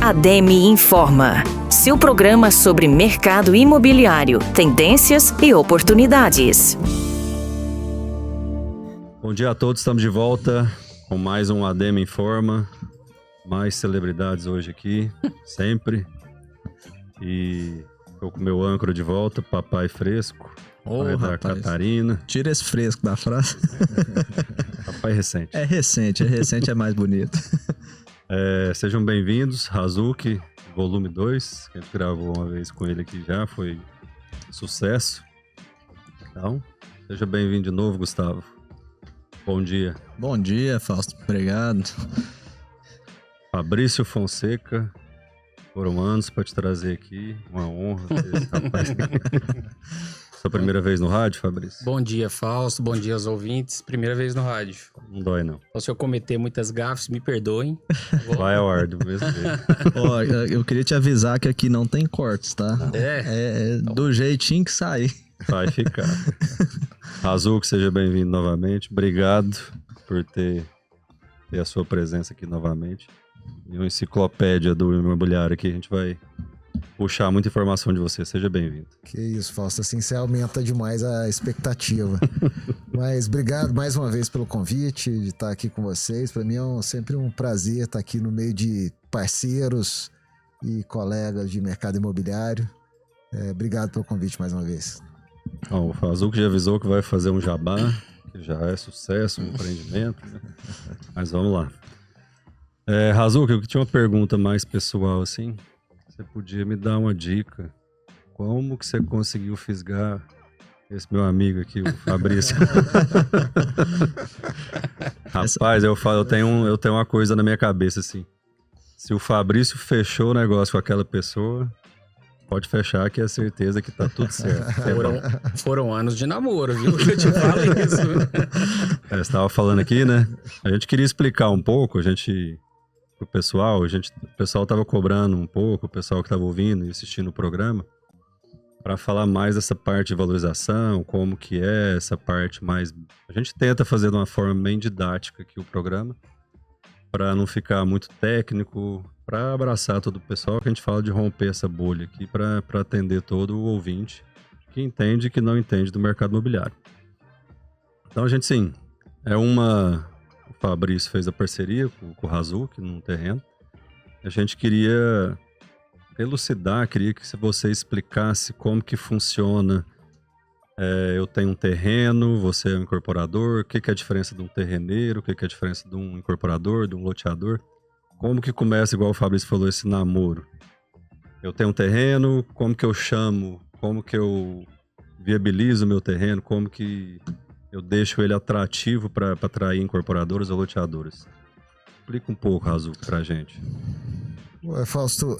ADEME Informa, seu programa sobre mercado imobiliário, tendências e oportunidades. Bom dia a todos, estamos de volta com mais um ADEME Informa. Mais celebridades hoje aqui, sempre. E estou com o meu âncora de volta, Papai Fresco. Pai da Catarina. Tira esse fresco da frase. Papai recente. É recente é mais bonito. Sejam bem-vindos, Razuki, volume 2, que a gente gravou uma vez com ele aqui já, foi sucesso. Então, seja bem-vindo de novo, Gustavo. Bom dia. Bom dia, Fausto. Obrigado. Fabrício Fonseca, foram anos para te trazer aqui, uma honra ter esse rapaz. Sua primeira vez no rádio, Fabrício? Bom dia, Fausto. Bom dia aos ouvintes. Primeira vez no rádio. Não dói, não. Então, se eu cometer muitas gafes, me perdoem. Vai ao ar do mesmo jeito. Ó, eu queria te avisar que aqui não tem cortes, tá? É do jeitinho que sair. Vai ficar. Razuki, seja bem-vindo novamente. Obrigado por ter a sua presença aqui novamente. E uma enciclopédia do imobiliário aqui, a gente vai puxar muita informação de você. Seja bem-vindo. Que isso, Fausto. Assim você aumenta demais a expectativa. Mas obrigado mais uma vez pelo convite de estar aqui com vocês. Para mim é sempre um prazer estar aqui no meio de parceiros e colegas de mercado imobiliário. Obrigado pelo convite mais uma vez. Bom, o Razuki já avisou que vai fazer um jabá, que já é sucesso, um empreendimento, né? Mas vamos lá. Razuki, eu tinha uma pergunta mais pessoal, assim. Você podia me dar uma dica? Como que você conseguiu fisgar esse meu amigo aqui, o Fabrício? Rapaz, eu tenho uma coisa na minha cabeça, assim. Se o Fabrício fechou o negócio com aquela pessoa, pode fechar que é certeza que tá tudo certo. Foram anos de namoro, viu? Que eu te falo isso. Você estava falando aqui, né? A gente queria explicar um pouco, pro pessoal, o pessoal tava cobrando um pouco, o pessoal que tava ouvindo e assistindo o programa, para falar mais dessa parte de valorização, como que é essa parte mais... A gente tenta fazer de uma forma bem didática aqui o programa, para não ficar muito técnico, para abraçar todo o pessoal, que a gente fala de romper essa bolha aqui, para atender todo o ouvinte que entende e que não entende do mercado imobiliário. Então a gente, sim, o Fabrício fez a parceria com o Razuki num terreno. A gente queria elucidar, queria que você explicasse como que funciona. Eu tenho um terreno, você é um incorporador, o que é a diferença de um terreneiro, o que é a diferença de um incorporador, de um loteador. Como que começa, igual o Fabrício falou, esse namoro? Eu tenho um terreno, como que eu chamo, como que eu viabilizo o meu terreno, como que eu deixo ele atrativo para atrair incorporadores ou loteadores? Explica um pouco, Razuki, pra gente. Fausto,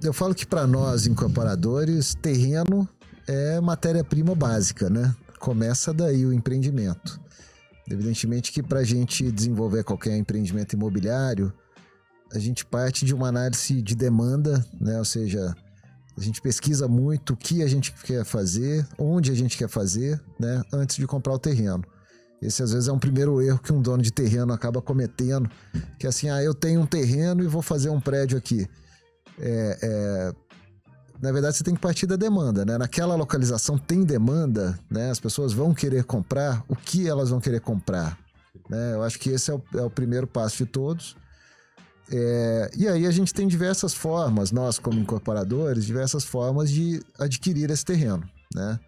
eu falo que para nós, incorporadores, terreno é matéria-prima básica, né? Começa daí o empreendimento. Evidentemente que para a gente desenvolver qualquer empreendimento imobiliário, a gente parte de uma análise de demanda, né? Ou seja, a gente pesquisa muito o que a gente quer fazer, onde a gente quer fazer, né? Antes de comprar o terreno. Esse às vezes é um primeiro erro que um dono de terreno acaba cometendo, que é assim, eu tenho um terreno e vou fazer um prédio aqui. Na verdade, você tem que partir da demanda, né? Naquela localização tem demanda, né? As pessoas vão querer comprar, o que elas vão querer comprar, né? Eu acho que esse é o primeiro passo de todos. E aí a gente tem diversas formas, nós como incorporadores, diversas formas de adquirir esse terreno, né?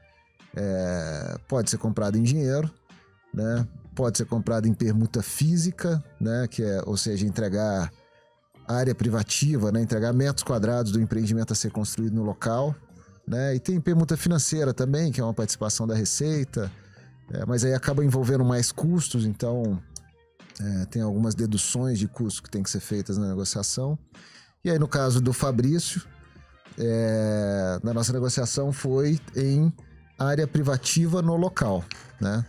Pode ser comprado em dinheiro, né? Pode ser comprado em permuta física, né? Ou seja, entregar área privativa, né? Entregar metros quadrados do empreendimento a ser construído no local, né? E tem permuta financeira também, que é uma participação da Receita, mas aí acaba envolvendo mais custos, então tem algumas deduções de custos que tem que ser feitas na negociação. E aí no caso do Fabrício, na nossa negociação foi em área privativa no local, né?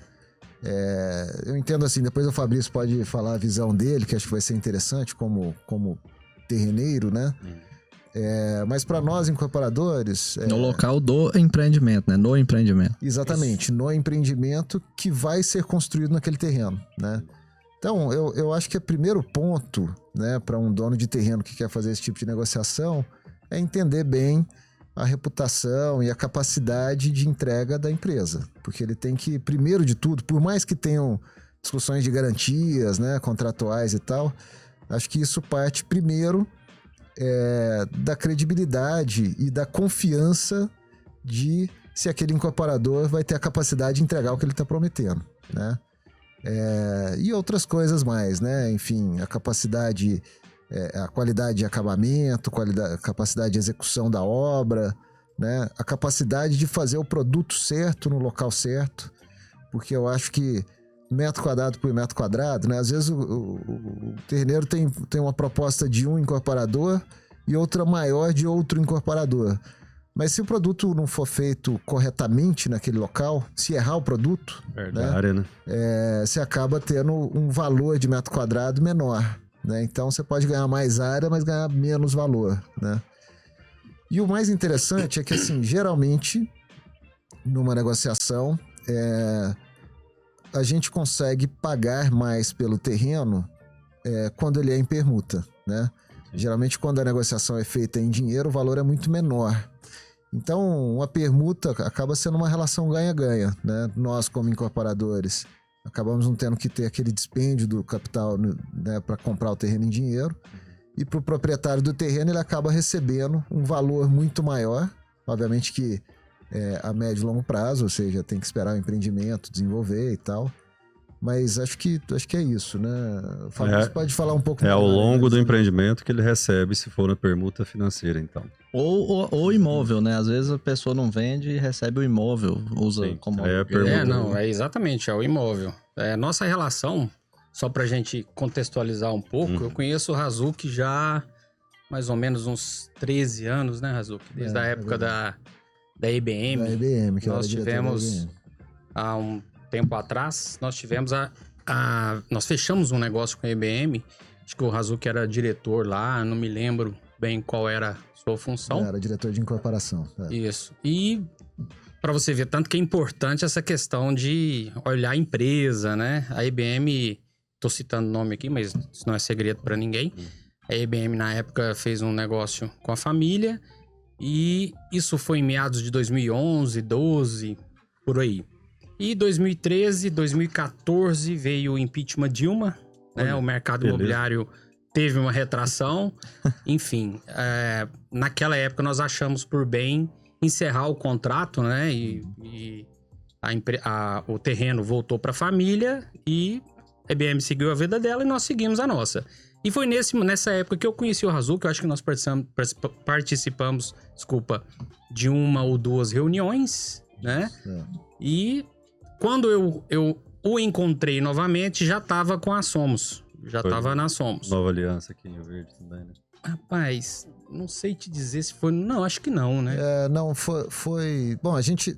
Eu entendo assim, depois o Fabrício pode falar a visão dele, que acho que vai ser interessante como terreneiro, né? Mas para nós incorporadores... No local do empreendimento, né? No empreendimento. Exatamente, no empreendimento que vai ser construído naquele terreno, né? Então, eu acho que o primeiro ponto, né, para um dono de terreno que quer fazer esse tipo de negociação é entender bem a reputação e a capacidade de entrega da empresa. Porque ele tem que, primeiro de tudo, por mais que tenham discussões de garantias, né, contratuais e tal, acho que isso parte primeiro da credibilidade e da confiança de se aquele incorporador vai ter a capacidade de entregar o que ele está prometendo, né? E outras coisas mais, né? Enfim, a capacidade, a qualidade de acabamento, capacidade de execução da obra, né? A capacidade de fazer o produto certo no local certo, porque eu acho que metro quadrado por metro quadrado, né? Às vezes o terreneiro tem uma proposta de um incorporador e outra maior de outro incorporador. Mas se o produto não for feito corretamente naquele local, se errar o produto, né? Você acaba tendo um valor de metro quadrado menor, né? Então você pode ganhar mais área, mas ganhar menos valor, né? E o mais interessante é que, assim, geralmente, numa negociação, a gente consegue pagar mais pelo terreno quando ele é em permuta, né? Geralmente, quando a negociação é feita em dinheiro, o valor é muito menor. Então, uma permuta acaba sendo uma relação ganha-ganha, né? Nós, como incorporadores, acabamos não tendo que ter aquele dispêndio do capital, né, para comprar o terreno em dinheiro. E para o proprietário do terreno, ele acaba recebendo um valor muito maior. Obviamente que a médio e longo prazo, ou seja, tem que esperar o empreendimento, desenvolver e tal. Mas acho que é isso, né? O Fabrício pode falar um pouco ao longo do empreendimento que ele recebe, se for na permuta financeira, então. Ou imóvel, né? Às vezes a pessoa não vende e recebe o imóvel, usa como... Exatamente, é o imóvel. Nossa relação, só pra gente contextualizar um pouco, eu conheço o Razuki já mais ou menos uns 13 anos, né, Razuki? Desde a época da IBM. Da IBM, que nós tivemos há um tempo atrás, nós tivemos nós fechamos um negócio com a IBM, acho que o Razuki era diretor lá, não me lembro bem qual era a sua função. Era diretor de incorporação. Isso. E para você ver tanto que é importante essa questão de olhar a empresa, né? A IBM, tô citando o nome aqui, mas isso não é segredo para ninguém. A IBM na época fez um negócio com a família e isso foi em meados de 2011, 12, por aí. E 2013, 2014 veio o impeachment Dilma, né? O mercado imobiliário teve uma retração. Enfim, naquela época nós achamos por bem encerrar o contrato, né? E o terreno voltou para a família e a IBM seguiu a vida dela e nós seguimos a nossa. E foi nessa época que eu conheci o Razuki, eu acho que nós participamos, de uma ou duas reuniões, né? E quando eu o encontrei novamente, já estava com a Somos. Já estava na Somos. Nova Aliança aqui em Rio Verde também, né? Rapaz, não sei te dizer se foi... Não, acho que não, né? Não, foi... Bom, a gente...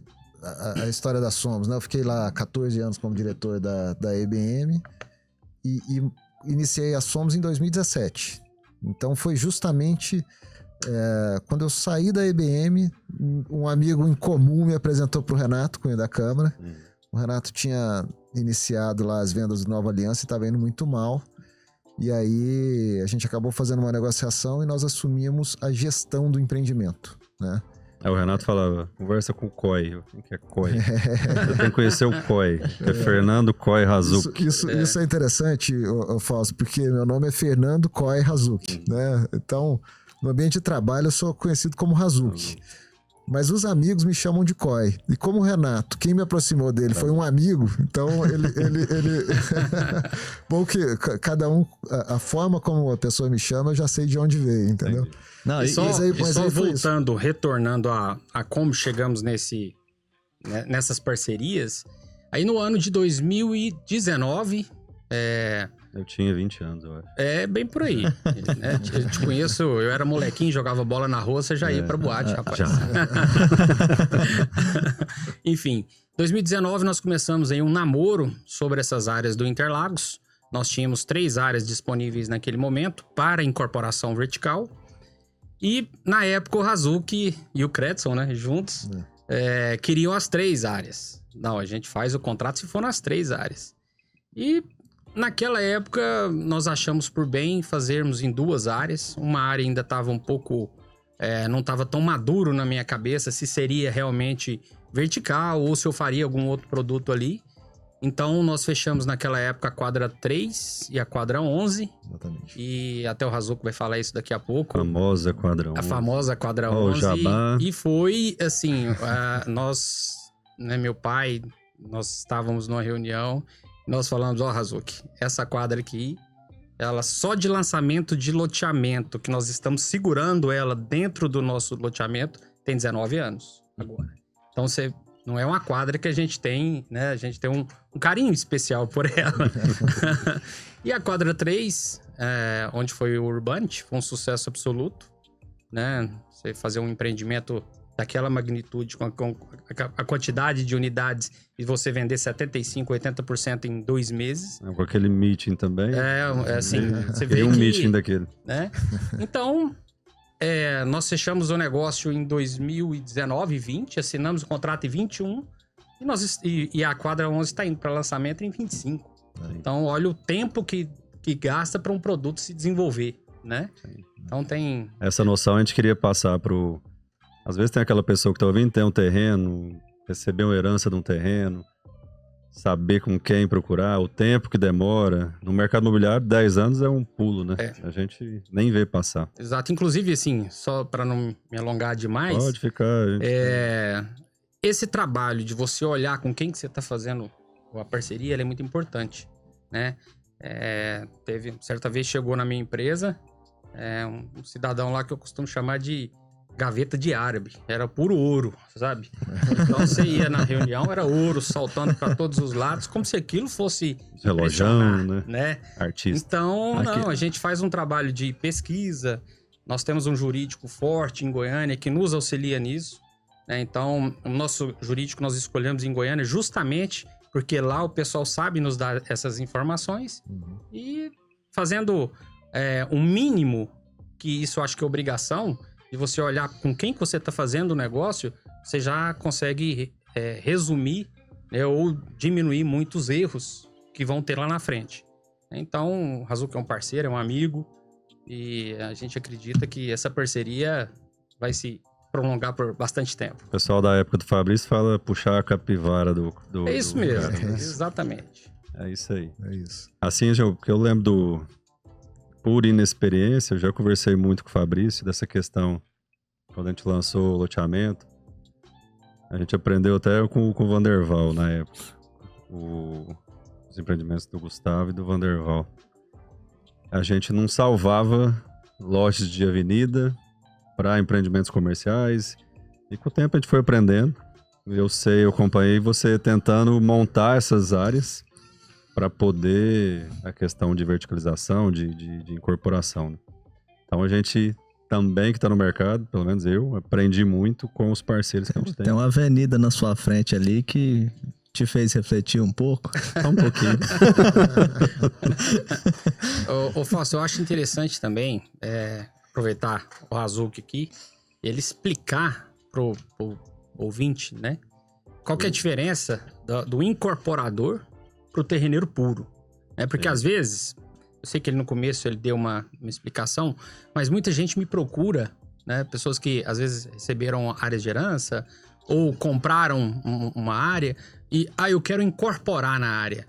A história da Somos, né? Eu fiquei lá 14 anos como diretor da IBM e iniciei a Somos em 2017. Então foi justamente... quando eu saí da IBM, um amigo em comum me apresentou para o Renato, cunha da Câmara. O Renato tinha iniciado lá as vendas do Nova Aliança e estava indo muito mal. E aí a gente acabou fazendo uma negociação e nós assumimos a gestão do empreendimento, né? O Renato falava, conversa com o COI. Quem que é COI? Você tem que conhecer o COI. É Fernando COI Razuki. Isso é interessante, Fausto, porque meu nome é Fernando COI Razuki, né? Então, no ambiente de trabalho eu sou conhecido como Razuki. Mas os amigos me chamam de COI. E como o Renato, quem me aproximou dele foi um amigo, então ele... Bom que cada um, a forma como a pessoa me chama, eu já sei de onde veio, entendeu? Não, retornando a como chegamos nessas parcerias, aí no ano de 2019... Eu tinha 20 anos, eu acho. Bem por aí. Né? Eu te conheço, eu era molequinho, jogava bola na rua, você já ia pra boate, rapaz. Enfim, 2019 nós começamos aí um namoro sobre essas áreas do Interlagos. Nós tínhamos 3 áreas disponíveis naquele momento para incorporação vertical. E na época o Razuki e o Credson, né, juntos, queriam as 3 áreas. Não, a gente faz o contrato se for nas 3 áreas. E Naquela época, nós achamos por bem fazermos em 2 áreas. Uma área ainda estava um pouco... não estava tão maduro na minha cabeça se seria realmente vertical ou se eu faria algum outro produto ali. Então, nós fechamos naquela época a quadra 3 e a quadra 11. Exatamente. E até o Razuco vai falar isso daqui a pouco. Famosa quadra 11. A famosa quadra Oh, 11. Jabá. E foi, assim, nós, né, meu pai, nós estávamos numa reunião, nós falamos, Razuco, essa quadra aqui, ela só de lançamento de loteamento, que nós estamos segurando ela dentro do nosso loteamento, tem 19 anos agora. Então, você... Não é uma quadra que a gente tem, né? A gente tem um carinho especial por ela. E a quadra 3, onde foi o Urbanity, foi um sucesso absoluto, né? Você fazer um empreendimento daquela magnitude, com a quantidade de unidades, e você vender 75%, 80% em 2 meses. Com aquele meeting também. Assim, você vê um que... meeting daquele. Né? Então... nós fechamos o negócio em 2019 e 20, assinamos o contrato em 21 e a quadra 11 está indo para lançamento em 25. Então, olha o tempo que gasta para um produto se desenvolver, né? Então, tem... Essa noção a gente queria passar pro... Às vezes tem aquela pessoa que tá ouvindo, tem um terreno, recebeu uma herança de um terreno, saber com quem procurar, o tempo que demora. No mercado imobiliário, 10 anos é um pulo, né? A gente nem vê passar. Exato. Inclusive, assim, só para não me alongar demais... Pode ficar. Esse trabalho de você olhar com quem que você está fazendo a parceria, ele é muito importante, né? Certa vez chegou na minha empresa um cidadão lá que eu costumo chamar de gaveta de árabe. Era puro ouro, sabe? Então você ia na reunião, era ouro saltando para todos os lados, como se aquilo fosse relojão, né? Artista. Então, a gente faz um trabalho de pesquisa. Nós temos um jurídico forte em Goiânia que nos auxilia nisso, né? Então, o nosso jurídico nós escolhemos em Goiânia justamente porque lá o pessoal sabe nos dar essas informações e fazendo um mínimo, que isso eu acho que é obrigação, de você olhar com quem que você está fazendo o negócio, você já consegue resumir, né, ou diminuir muitos erros que vão ter lá na frente. Então, o Razuco é um parceiro, é um amigo, e a gente acredita que essa parceria vai se prolongar por bastante tempo. O pessoal da época do Fabrício fala puxar a capivara do É isso mesmo, exatamente. É isso aí. É isso. Assim, porque eu lembro por inexperiência, eu já conversei muito com o Fabrício dessa questão, quando a gente lançou o loteamento, a gente aprendeu até com o Vanderval na época, os empreendimentos do Gustavo e do Vanderval. A gente não salvava lotes de avenida para empreendimentos comerciais, e com o tempo a gente foi aprendendo. Eu acompanhei você tentando montar essas áreas para poder a questão de verticalização, de incorporação, né? Então a gente também que está no mercado, pelo menos eu, aprendi muito com os parceiros que a gente tem. Tem uma avenida na sua frente ali que te fez refletir um pouco? Um pouquinho. Ô Fausto, eu acho interessante também aproveitar o Razuco aqui, ele explicar pro ouvinte, né? Qual que é a diferença do incorporador pro terreneiro puro, né? Porque às vezes, eu sei que ele no começo ele deu uma explicação, mas muita gente me procura, né? Pessoas que às vezes receberam áreas de herança ou compraram uma área e eu quero incorporar na área.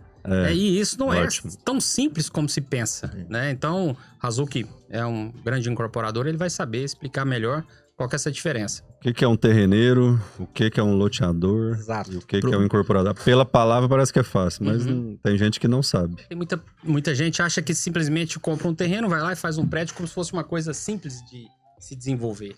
E isso não ótimo. É tão simples como se pensa, né? Então, Razuco é um grande incorporador, ele vai saber explicar melhor qual que é essa diferença. O que é um terreneiro, o que é um loteador. Exato. E o que é um incorporador. Pela palavra parece que é fácil, mas tem gente que não sabe. Tem muita gente acha que simplesmente compra um terreno, vai lá e faz um prédio como se fosse uma coisa simples de se desenvolver.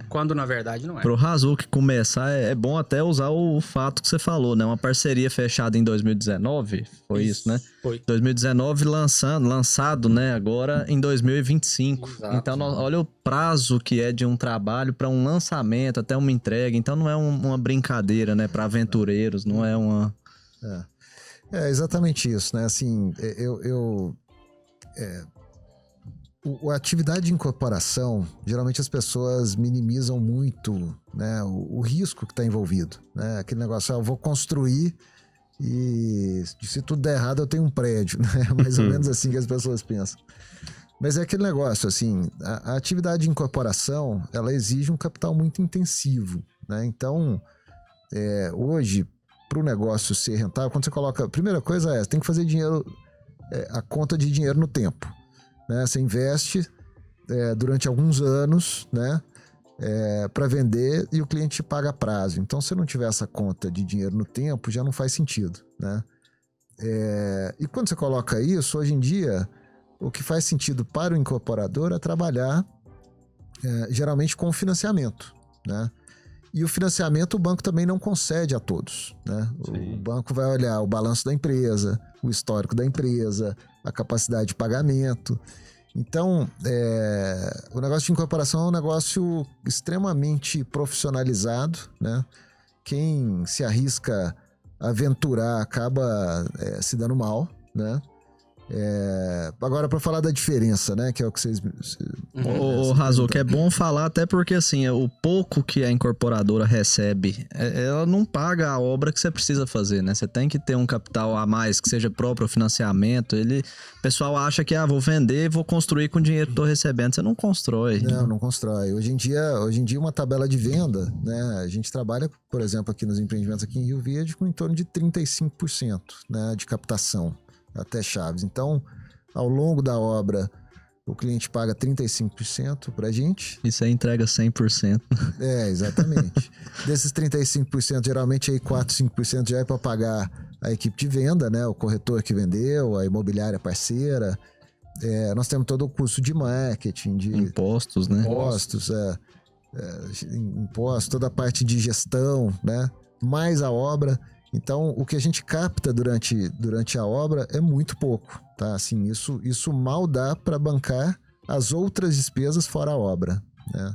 Quando na verdade não é. Pro Razuco começar, é bom até usar o fato que você falou, né? Uma parceria fechada em 2019, foi isso, né? Foi. 2019 lançado, né? Agora em 2025. Exato. Então, olha o prazo que é de um trabalho para um lançamento, até uma entrega. Então, não é uma brincadeira, né? Para aventureiros, não é uma... É exatamente isso, né? Assim, a atividade de incorporação, geralmente as pessoas minimizam muito, né, o risco que está envolvido, né? Aquele negócio, eu vou construir e se tudo der errado eu tenho um prédio, né? Mais ou menos assim que as pessoas pensam. Mas é aquele negócio, assim, a atividade de incorporação, ela exige um capital muito intensivo, né? Então, hoje, para o negócio ser rentável, quando você coloca... A primeira coisa é, você tem que fazer dinheiro, a conta de dinheiro no tempo, né? Você investe durante alguns anos, né? Para vender e o cliente paga a prazo. Então, se não tiver essa conta de dinheiro no tempo, já não faz sentido, né? E quando você coloca isso, hoje em dia, o que faz sentido para o incorporador é trabalhar geralmente com financiamento, né? E o financiamento o banco também não concede a todos, né? O banco vai olhar o balanço da empresa, o histórico da empresa, a capacidade de pagamento. Então, o negócio de incorporação é um negócio extremamente profissionalizado, né? Quem se arrisca a aventurar acaba se dando mal, né? Agora, para falar da diferença, né? Que é o que vocês... Ô, Razuca, é bom falar até porque, assim, o pouco que a incorporadora recebe, ela não paga a obra que você precisa fazer, né? Você tem que ter um capital a mais, que seja próprio financiamento. O pessoal acha que, vou vender, vou construir com o dinheiro que estou recebendo. Você não constrói. Não constrói. Hoje em dia, uma tabela de venda, né? A gente trabalha, por exemplo, aqui nos empreendimentos aqui em Rio Verde, com em torno de 35%, né, de captação até chaves. Então, ao longo da obra, o cliente paga 35% pra gente. E você entrega 100%. Exatamente. Desses 35%, geralmente aí 4, 5% já é para pagar a equipe de venda, né? O corretor que vendeu, a imobiliária parceira. Nós temos todo o custo de marketing, de impostos, né? Impostos, toda a parte de gestão, né? Mais a obra. Então, o que a gente capta durante a obra é muito pouco, tá? Assim, isso mal dá para bancar as outras despesas fora a obra, né?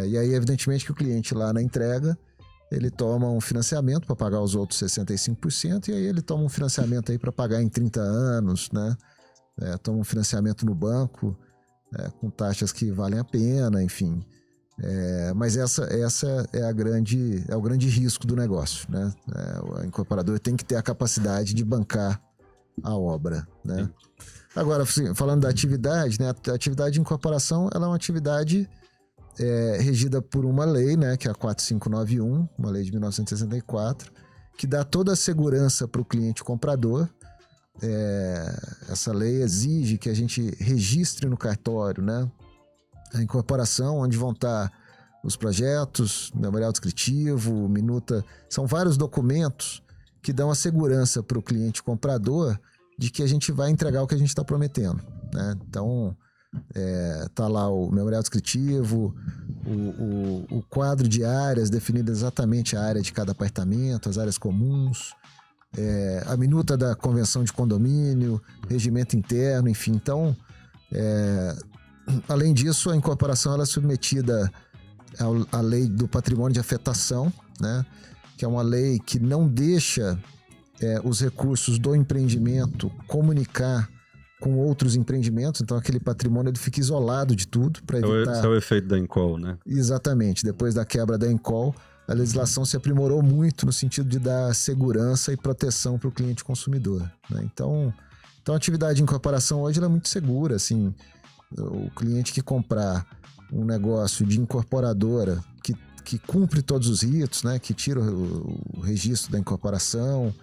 E aí, evidentemente, que o cliente lá na entrega, ele toma um financiamento para pagar os outros 65%, e aí ele toma um financiamento aí para pagar em 30 anos, né? Toma um financiamento no banco, com taxas que valem a pena, enfim. Mas essa é o grande risco do negócio, né? O incorporador tem que ter a capacidade de bancar a obra, né? Agora, assim, falando da atividade, né? A atividade de incorporação, ela é uma atividade regida por uma lei, né? Que é a 4591, uma lei de 1964, que dá toda a segurança para o cliente comprador. Essa lei exige que a gente registre no cartório, né? A incorporação, onde vão estar os projetos, memorial descritivo, minuta. São vários documentos que dão a segurança para o cliente comprador de que a gente vai entregar o que a gente está prometendo, né? Então, tá lá o memorial descritivo, o quadro de áreas, definindo exatamente a área de cada apartamento, as áreas comuns, a minuta da convenção de condomínio, regimento interno, enfim. Então, além disso, a incorporação ela é submetida à lei do patrimônio de afetação, né? Que é uma lei que não deixa os recursos do empreendimento comunicar com outros empreendimentos. Então, aquele patrimônio ele fica isolado de tudo para evitar... Esse é o efeito da ENCOL, né? Exatamente. Depois da quebra da ENCOL, a legislação se aprimorou muito no sentido de dar segurança e proteção para o cliente consumidor, né? Então, a atividade de incorporação hoje ela é muito segura, assim. O cliente que comprar um negócio de incorporadora que cumpre todos os ritos, né, que tira o registro da incorporação,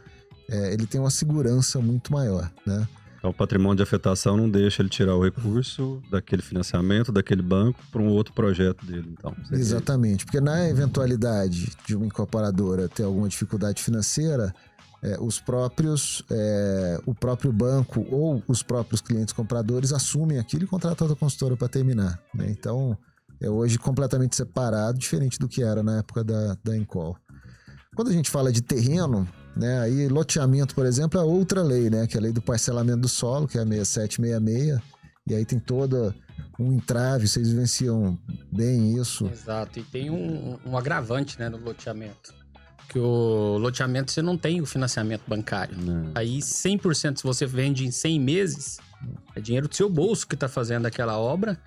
ele tem uma segurança muito maior, né? Então, o patrimônio de afetação não deixa ele tirar o recurso daquele financiamento, daquele banco, para um outro projeto dele, então. Exatamente, porque na eventualidade de uma incorporadora ter alguma dificuldade financeira, o próprio banco ou os próprios clientes compradores assumem aquilo e contratam outra consultora para terminar, né? Então, é hoje completamente separado, diferente do que era na época da ENCOL. Quando a gente fala de terreno, né, aí loteamento, por exemplo, é outra lei, né, que é a lei do parcelamento do solo, que é a 6766, e aí tem toda um entrave, vocês vivenciam bem isso. Exato, e tem um agravante, né, no loteamento. Que o loteamento você não tem o financiamento bancário. Não. Aí 100% se você vende em 100 meses, é dinheiro do seu bolso que está fazendo aquela obra.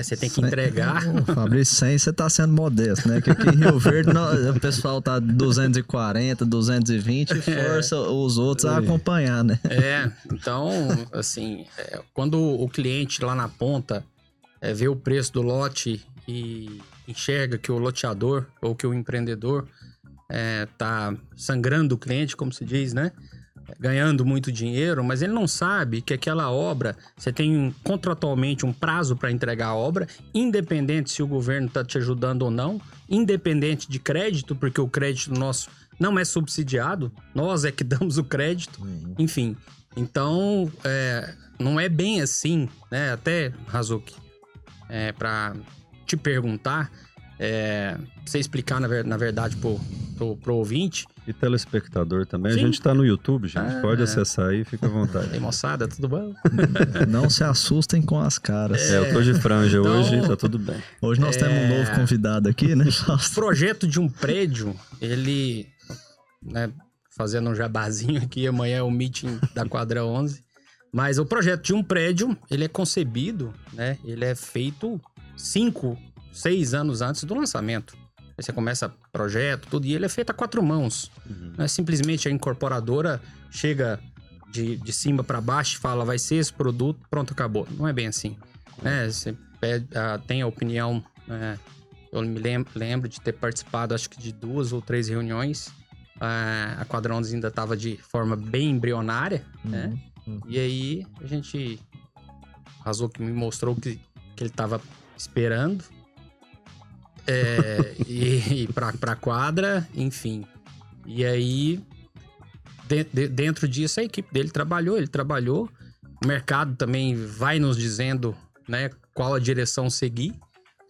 Você tem que entregar. Fabrício, 100 você tá sendo modesto, né? Que aqui em Rio Verde o pessoal tá 240, 220 e força os outros a acompanhar, né? Então, assim, quando o cliente lá na ponta vê o preço do lote e enxerga que o loteador ou que o empreendedor tá sangrando o cliente, como se diz, né? Ganhando muito dinheiro, mas ele não sabe que aquela obra, você tem contratualmente um prazo para entregar a obra, independente se o governo está te ajudando ou não, independente de crédito, porque o crédito nosso não é subsidiado, nós é que damos o crédito, enfim. Então, não é bem assim, né? Até, Razuki, para te perguntar, pra você explicar, na verdade, pro ouvinte. E telespectador também. Sim. A gente tá no YouTube, gente. Pode acessar aí, fica à vontade. Ei, moçada, tudo bom? Não se assustem com as caras. Eu tô de franja Então- hoje, tá tudo bem. Hoje nós temos um novo convidado aqui, né, O Fausto? projeto de um prédio, ele, né, fazendo um jabazinho aqui, amanhã é o meeting da quadra 11, mas o projeto de um prédio, ele é concebido, né, ele é feito 5, 6 anos antes do lançamento. Aí você começa projeto, tudo, e ele é feito a 4 mãos. Não é simplesmente a incorporadora chega de cima para baixo e fala, vai ser esse produto, pronto, acabou. Não é bem assim. Você tem a opinião, eu me lembro de ter participado, acho que de 2 ou 3 reuniões. A Quadra 11 ainda estava de forma bem embrionária, né? E aí a gente Razuki me mostrou que ele estava esperando. E pra quadra, enfim. E aí, dentro disso, a equipe dele trabalhou. O mercado também vai nos dizendo, né, qual a direção seguir.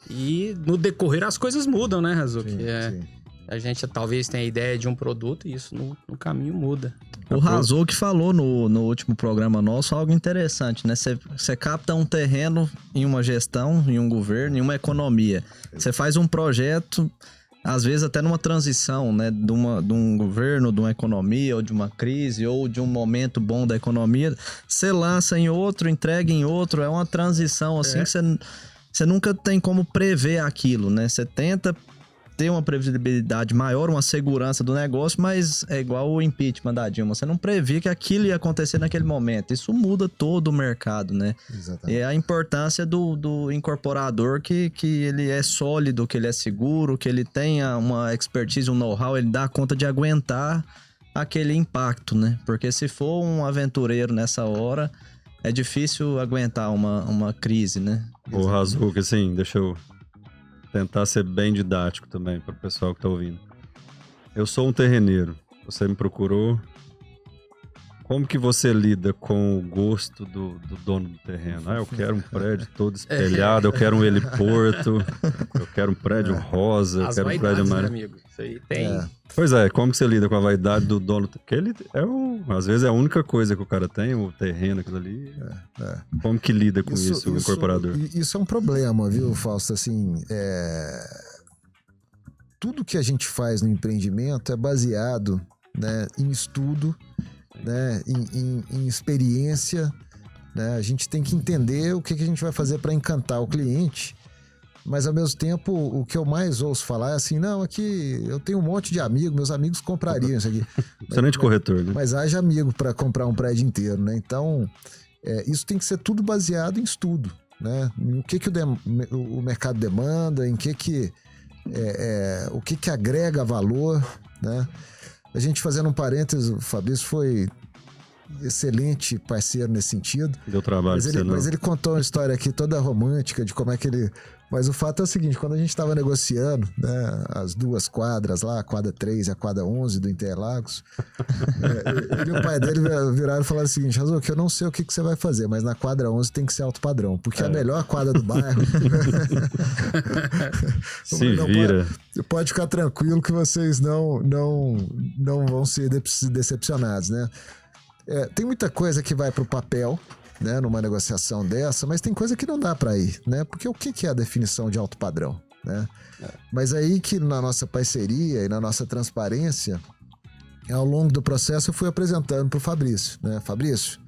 E no decorrer as coisas mudam, né, Razuki? Sim. A gente talvez tenha a ideia de um produto e isso no caminho muda. O Razuki falou no último programa nosso algo interessante, né? Você capta um terreno em uma gestão, em um governo, em uma economia. Você faz um projeto, às vezes até numa transição, né? De um governo, de uma economia, ou de uma crise, ou de um momento bom da economia. Você lança em outro, entrega em outro. É uma transição assim que você nunca tem como prever aquilo, né? Você tenta ter uma previsibilidade maior, uma segurança do negócio, mas é igual o impeachment da Dilma. Você não previa que aquilo ia acontecer naquele momento. Isso muda todo o mercado, né? Exatamente. E é a importância do incorporador que ele é sólido, que ele é seguro, que ele tenha uma expertise, um know-how, ele dá conta de aguentar aquele impacto, né? Porque se for um aventureiro nessa hora, é difícil aguentar uma crise, né? Ô, Razuki, assim, deixa eu tentar ser bem didático também para o pessoal que tá ouvindo. Eu sou um terreneiro. Você me procurou. Como que você lida com o gosto do dono do terreno? Eu quero um prédio todo espelhado, eu quero um heliporto, eu quero um prédio rosa, eu quero um prédio amarelo. Amigo. Isso aí tem... Pois é, como que você lida com a vaidade do dono? Porque ele às vezes é a única coisa que o cara tem, o terreno, aquilo ali. Como que lida com isso o incorporador? Isso é um problema, viu, Fausto? Assim, tudo que a gente faz no empreendimento é baseado, né, em estudo, né, em experiência, né? A gente tem que entender o que a gente vai fazer para encantar o cliente, mas ao mesmo tempo o que eu mais ouço falar é assim, não, aqui eu tenho um monte de amigos, meus amigos comprariam isso aqui. Excelente corretor, né? Mas haja amigo para comprar um prédio inteiro, né? Então, isso tem que ser tudo baseado em estudo, né? Em o que o mercado demanda, em o que agrega valor, né? A gente, fazendo um parênteses, o Fabrício foi excelente parceiro nesse sentido. Deu trabalho. Mas ele contou uma história aqui toda romântica de como é que ele... Mas o fato é o seguinte, quando a gente estava negociando, né, as 2 quadras lá, a quadra 3 e a quadra 11 do Interlagos, ele e o pai dele viraram e falaram o seguinte, Razuki, eu não sei o que você vai fazer, mas na quadra 11 tem que ser alto padrão, porque é a melhor quadra do bairro. Se vira. Pode ficar tranquilo que vocês não vão ser decepcionados, né? Tem muita coisa que vai para o papel, né, numa negociação dessa, mas tem coisa que não dá para ir, né? Porque o que é a definição de alto padrão, né? Mas aí que na nossa parceria e na nossa transparência, ao longo do processo eu fui apresentando pro Fabrício, né? Fabrício,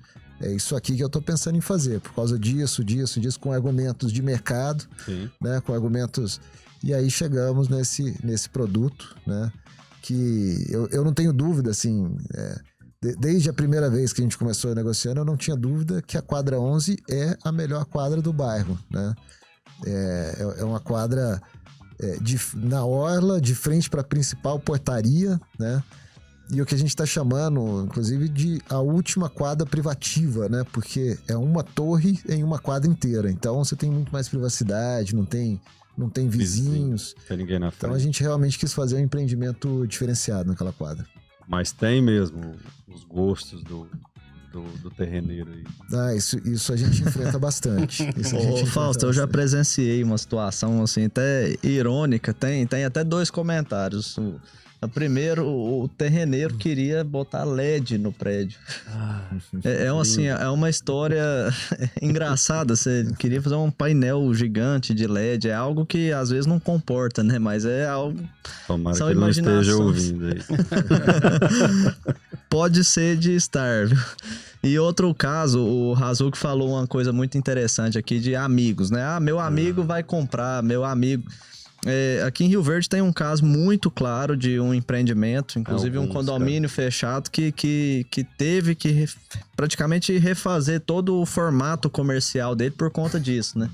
é isso aqui que eu estou pensando em fazer, por causa disso, com argumentos de mercado, né? Com argumentos... E aí chegamos nesse produto, né? Que eu não tenho dúvida, assim... Desde a primeira vez que a gente começou negociando, eu não tinha dúvida que a quadra 11 é a melhor quadra do bairro, né? É uma quadra na orla, de frente para a principal portaria, né? E o que a gente está chamando, inclusive, de a última quadra privativa, né? Porque é uma torre em uma quadra inteira. Então, você tem muito mais privacidade, não tem vizinhos. Não tem ninguém na frente. Então, a gente realmente quis fazer um empreendimento diferenciado naquela quadra. Mas tem mesmo os gostos do terreneiro aí. Isso a gente enfrenta bastante. Ô, Fausto, eu já presenciei uma situação assim, até irônica. Tem até 2 comentários. O primeiro, o terreneiro queria botar LED no prédio. É uma história engraçada. Você queria fazer um painel gigante de LED. É algo que às vezes não comporta, né? Mas é algo... Tomara São que ele não esteja imaginações. ouvindo aí. Pode ser de estar, viu? E outro caso, o Razuc falou uma coisa muito interessante aqui de amigos, né? Meu amigo vai comprar, meu amigo... aqui em Rio Verde tem um caso muito claro de um empreendimento, inclusive um condomínio fechado que teve que praticamente refazer todo o formato comercial dele por conta disso, né?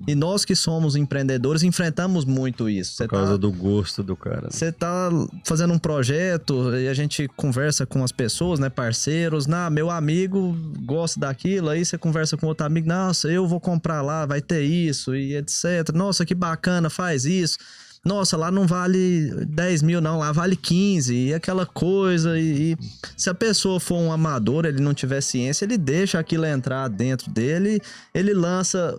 E nós que somos empreendedores enfrentamos muito isso. Por causa do gosto do cara. Né? Você tá fazendo um projeto e a gente conversa com as pessoas, né? Parceiros. Meu amigo gosta daquilo. Aí você conversa com outro amigo. Nossa, eu vou comprar lá, vai ter isso e etc. Nossa, que bacana, faz isso. Nossa, lá não vale 10 mil não, lá vale 15 e aquela coisa e se a pessoa for um amador, ele não tiver ciência, ele deixa aquilo entrar dentro dele, ele lança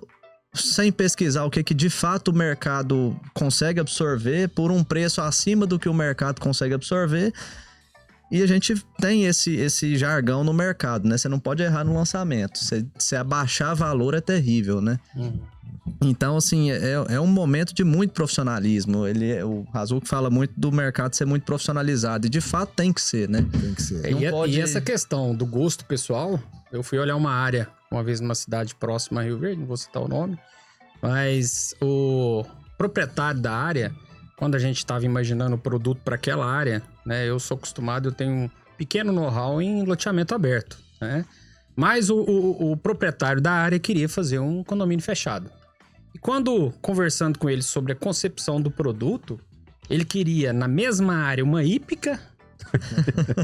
sem pesquisar o que de fato o mercado consegue absorver por um preço acima do que o mercado consegue absorver. E a gente tem esse jargão no mercado, né? Você não pode errar no lançamento. Se abaixar valor é terrível, né? Então, assim, é um momento de muito profissionalismo. O Razuc fala muito do mercado ser muito profissionalizado. E, de fato, tem que ser, né? Tem que ser. E essa questão do gosto pessoal, eu fui olhar uma área, uma vez numa cidade próxima a Rio Verde, não vou citar o nome, mas o proprietário da área, quando a gente estava imaginando o produto para aquela área, né? Eu sou acostumado, eu tenho um pequeno know-how em loteamento aberto, né? Mas o proprietário da área queria fazer um condomínio fechado. E quando conversando com ele sobre a concepção do produto, ele queria na mesma área uma hípica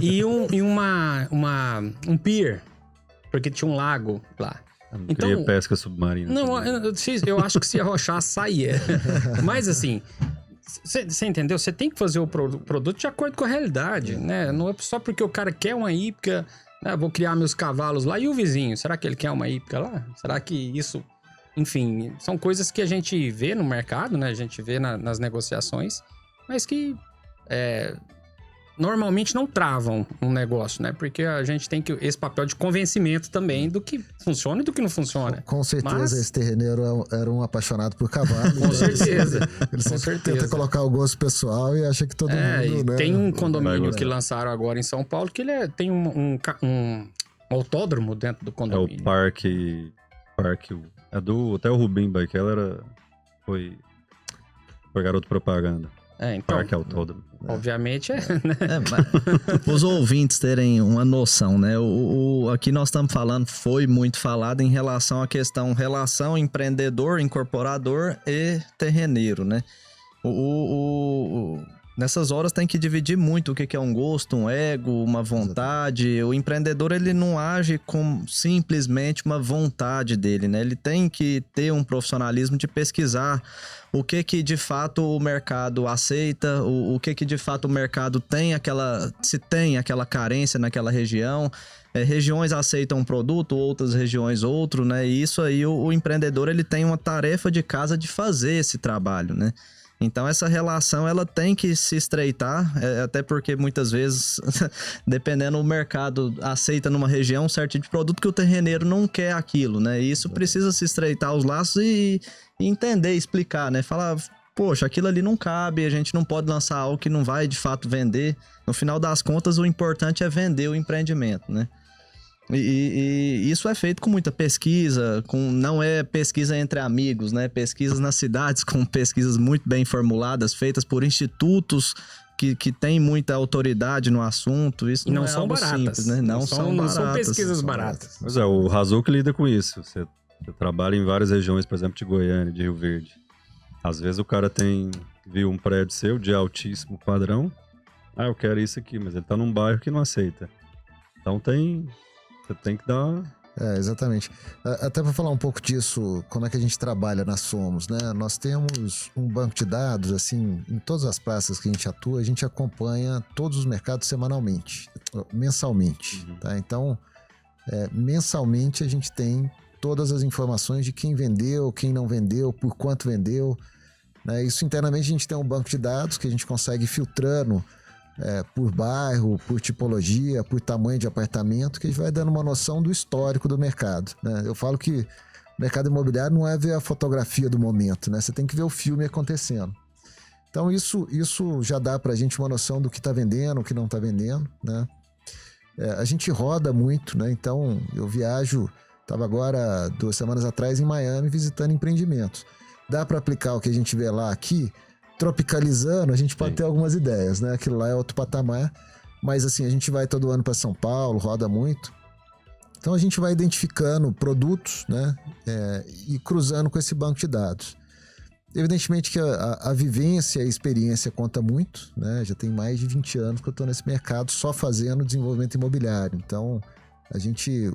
e um pier, porque tinha um lago lá. Não queria pesca submarina. Não, eu acho que se arrochar, saía. Mas assim, você entendeu? Você tem que fazer o produto de acordo com a realidade, né? Não é só porque o cara quer uma hípica, né? Vou criar meus cavalos lá. E o vizinho, será que ele quer uma hípica lá? Será que isso... Enfim, são coisas que a gente vê no mercado, né? A gente vê nas negociações, mas que normalmente não travam um negócio, né? Porque a gente tem esse papel de convencimento também do que funciona e do que não funciona. Com certeza esse terreneiro era um apaixonado por cavalo. Com certeza. Ele sempre tenta colocar o gosto pessoal e acha que todo mundo... Né? Tem um condomínio que lançaram agora em São Paulo que ele tem um autódromo dentro do condomínio. É o parque até o Rubim Barrichello foi garoto propaganda. Então, Parque Autódromo. Obviamente né? Mas os ouvintes terem uma noção, né? Aqui nós estamos falando, foi muito falado em relação à relação empreendedor, incorporador e terreneiro, né? Nessas horas tem que dividir muito o que é um gosto, um ego, uma vontade. O empreendedor, ele não age com simplesmente uma vontade dele, né? Ele tem que ter um profissionalismo de pesquisar o que de fato o mercado aceita, o que de fato o mercado se tem aquela carência naquela região. Regiões aceitam um produto, outras regiões outro, né? E isso aí o empreendedor, ele tem uma tarefa de casa de fazer esse trabalho, né? Então essa relação ela tem que se estreitar, até porque muitas vezes, dependendo do mercado, aceita numa região um certo tipo de produto que o terreneiro não quer aquilo, né? E isso precisa se estreitar os laços e entender, explicar, né? Falar, poxa, aquilo ali não cabe, a gente não pode lançar algo que não vai de fato vender. No final das contas, o importante é vender o empreendimento, né? E isso é feito com muita pesquisa, não é pesquisa entre amigos, né? Pesquisas nas cidades, com pesquisas muito bem formuladas, feitas por institutos que têm muita autoridade no assunto. Isso não é são algo baratas, simples, né? Não são baratas. Não são pesquisas baratas. Mas o Razul que lida com isso. Você trabalha em várias regiões, por exemplo, de Goiânia, de Rio Verde. Às vezes o cara viu um prédio seu de altíssimo padrão. Eu quero isso aqui, mas ele tá num bairro que não aceita. Então você tem que dar... Exatamente. Até para falar um pouco disso, como é que a gente trabalha na Somos, né? Nós temos um banco de dados, assim, em todas as praças que a gente atua, a gente acompanha todos os mercados mensalmente, tá? Então, mensalmente a gente tem todas as informações de quem vendeu, quem não vendeu, por quanto vendeu, né? Isso internamente a gente tem um banco de dados que a gente consegue filtrando por bairro, por tipologia, por tamanho de apartamento, que a gente vai dando uma noção do histórico do mercado, né? Eu falo que o mercado imobiliário não é ver a fotografia do momento, né? Você tem que ver o filme acontecendo. Então isso já dá pra gente uma noção do que tá vendendo, o que não tá vendendo, né? A gente roda muito, né? Então eu viajo, estava agora 2 semanas atrás em Miami visitando empreendimentos. Dá para aplicar o que a gente vê lá aqui? Tropicalizando, a gente pode ter algumas ideias, né? Aquilo lá é outro patamar, mas assim, a gente vai todo ano para São Paulo, roda muito. Então a gente vai identificando produtos, né? E cruzando com esse banco de dados. Evidentemente que a vivência e a experiência conta muito, né? Já tem mais de 20 anos que eu estou nesse mercado só fazendo desenvolvimento imobiliário. Então a gente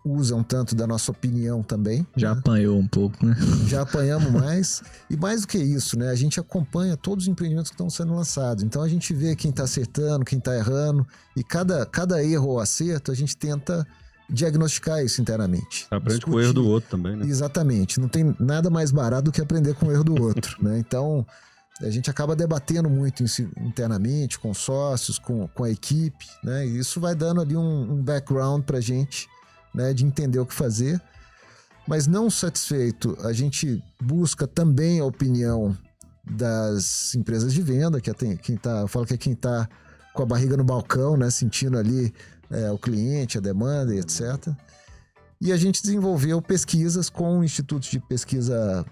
usa um tanto da nossa opinião também. Já apanhou um pouco, né? Já apanhamos mais. E mais do que isso, né? A gente acompanha todos os empreendimentos que estão sendo lançados. Então a gente vê quem está acertando, quem está errando. E cada erro ou acerto, a gente tenta diagnosticar isso internamente. Aprende com o erro do outro também, né? Exatamente. Não tem nada mais barato do que aprender com o erro do outro, né? Então a gente acaba debatendo muito internamente, com sócios, com a equipe, né? E isso vai dando ali um background pra gente, né, de entender o que fazer, mas não satisfeito, a gente busca também a opinião das empresas de venda, que eu falo que é quem está com a barriga no balcão, né, sentindo ali o cliente, a demanda e etc. E a gente desenvolveu pesquisas com institutos de pesquisa